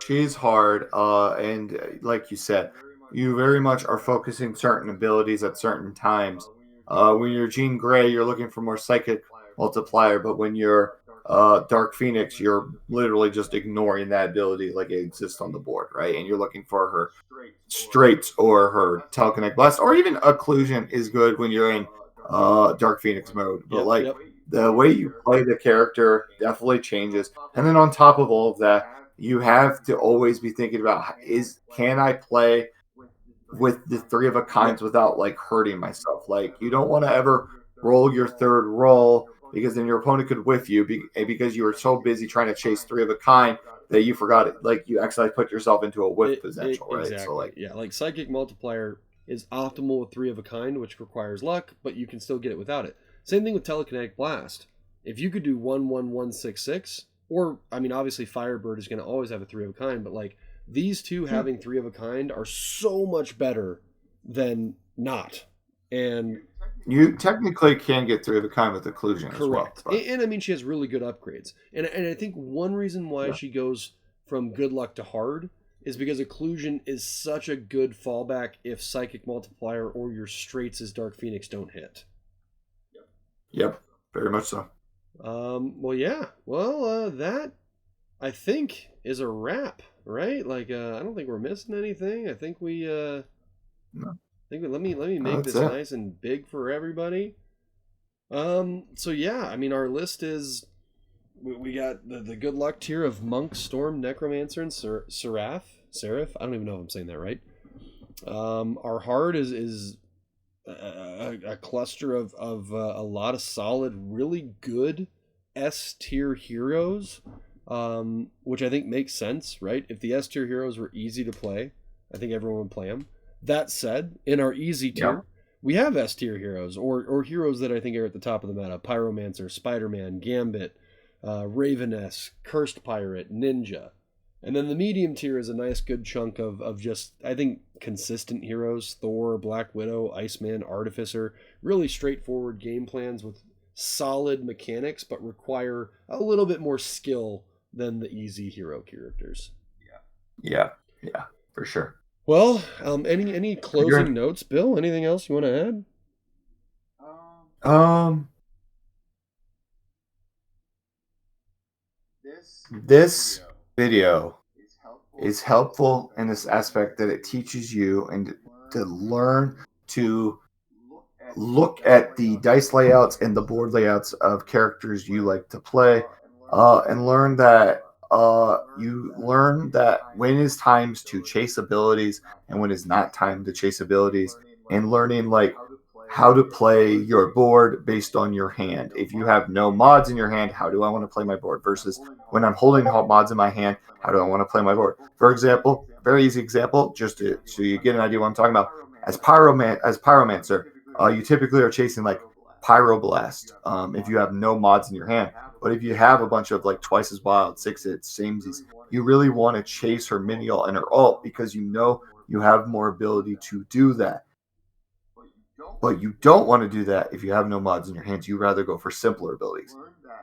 Speaker 2: She's hard, and like you said, you very much are focusing certain abilities at certain times. When you're Jean Grey, you're looking for more psychic multiplier, but when you're Dark Phoenix, you're literally just ignoring that ability like it exists on the board, right? And you're looking for her straights or her Telekinetic Blast, or even Occlusion is good when you're in Dark Phoenix mode. But the way you play the character definitely changes. And then on top of all of that, you have to always be thinking about can I play with the 3 of a kinds without like hurting myself? Like you don't want to ever roll your third roll because then your opponent could whiff you because you were so busy trying to chase 3 of a kind that you forgot it. Like you actually put yourself into a whiff potential, right?
Speaker 1: Exactly. So like Psychic Multiplier is optimal with 3 of a kind, which requires luck, but you can still get it without it. Same thing with Telekinetic Blast. If you could do 1-1-1-6-6, or I mean, obviously Firebird is going to always have a 3 of a kind, but like these two having 3 of a kind are so much better than not. And
Speaker 2: you technically can get 3 of a kind with Occlusion as well.
Speaker 1: And I mean, she has really good upgrades. And I think one reason why she goes from good luck to hard is because Occlusion is such a good fallback if Psychic Multiplier or your straights as Dark Phoenix don't hit.
Speaker 2: Yep, very much so.
Speaker 1: Well, yeah. Well, that I think is a wrap, right? Like, I don't think we're missing anything. I think we, no. Let me make this nice and big for everybody. So yeah, I mean, our list is we got the good luck tier of Monk, Storm, Necromancer, and Seraph. I don't even know if I'm saying that right. Our hard is a cluster of a lot of solid, really good S tier heroes, which I think makes sense, right? If the S tier heroes were easy to play, I think everyone would play them. That said, in our easy tier, we have S tier heroes or heroes that I think are at the top of the meta: Pyromancer, Spider-Man, Gambit, Raveness, Cursed Pirate, Ninja. And then the medium tier is a nice good chunk of just, I think, consistent heroes: Thor, Black Widow, Iceman, Artificer. Really straightforward game plans with solid mechanics, but require a little bit more skill than the easy hero characters.
Speaker 2: Yeah, for sure.
Speaker 1: Well, any closing notes, Bill? Anything else you want to
Speaker 2: add? This video is helpful in this aspect that it teaches you and to learn to look at the dice layouts and the board layouts of characters you like to play, and learn that when is times to chase abilities and when is not time to chase abilities, and learning like how to play your board based on your hand. If you have no mods in your hand, how do I want to play my board? Versus when I'm holding mods in my hand, how do I want to play my board? For example, very easy example, just so you get an idea what I'm talking about. As Pyromancer, you typically are chasing like Pyroblast if you have no mods in your hand. But if you have a bunch of like Twice as Wild, 6-hits, samesies, you really want to chase her mini ult and her ult because you know you have more ability to do that. But you don't want to do that if you have no mods in your hands. You rather go for simpler abilities.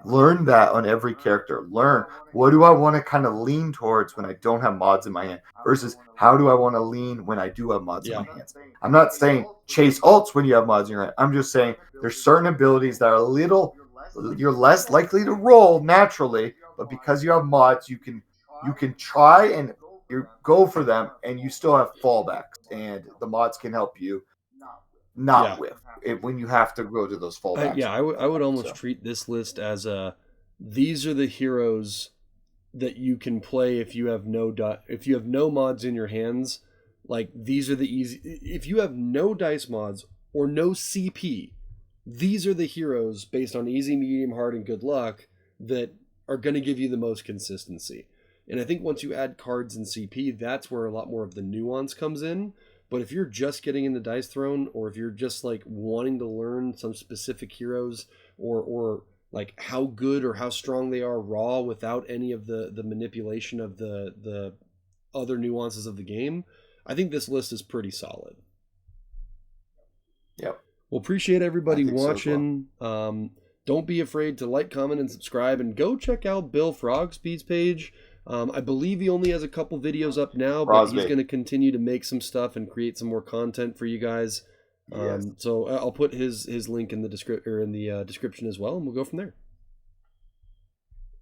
Speaker 2: Learn that on every character. Learn what do I want to kind of lean towards when I don't have mods in my hand versus how do I want to lean when I do have mods in my hands. I'm not saying chase ults when you have mods in your hand. I'm just saying there's certain abilities that are you're less likely to roll naturally, but because you have mods, you can try and you go for them, and you still have fallbacks, and the mods can help you not with it when you have to go to those fallbacks.
Speaker 1: I would almost treat this list as these are the heroes that you can play if you have no mods in your hands. Like, these are the easy. If you have no dice mods or no CP, these are the heroes based on easy, medium, hard, and good luck that are going to give you the most consistency. And I think once you add cards and CP, that's where a lot more of the nuance comes in. But if you're just getting into Dice Throne, or if you're just like wanting to learn some specific heroes, or like how good or how strong they are raw without any of the manipulation of the other nuances of the game, I think this list is pretty solid.
Speaker 2: Yep.
Speaker 1: Well, appreciate everybody watching. So well. Don't be afraid to like, comment, and subscribe, and go check out Bill Frogsby's page. I believe he only has a couple videos up now, but he's going to continue to make some stuff and create some more content for you guys. So I'll put his link in the description as well, and we'll go from there.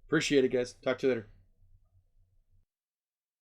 Speaker 1: Appreciate it, guys. Talk to you later.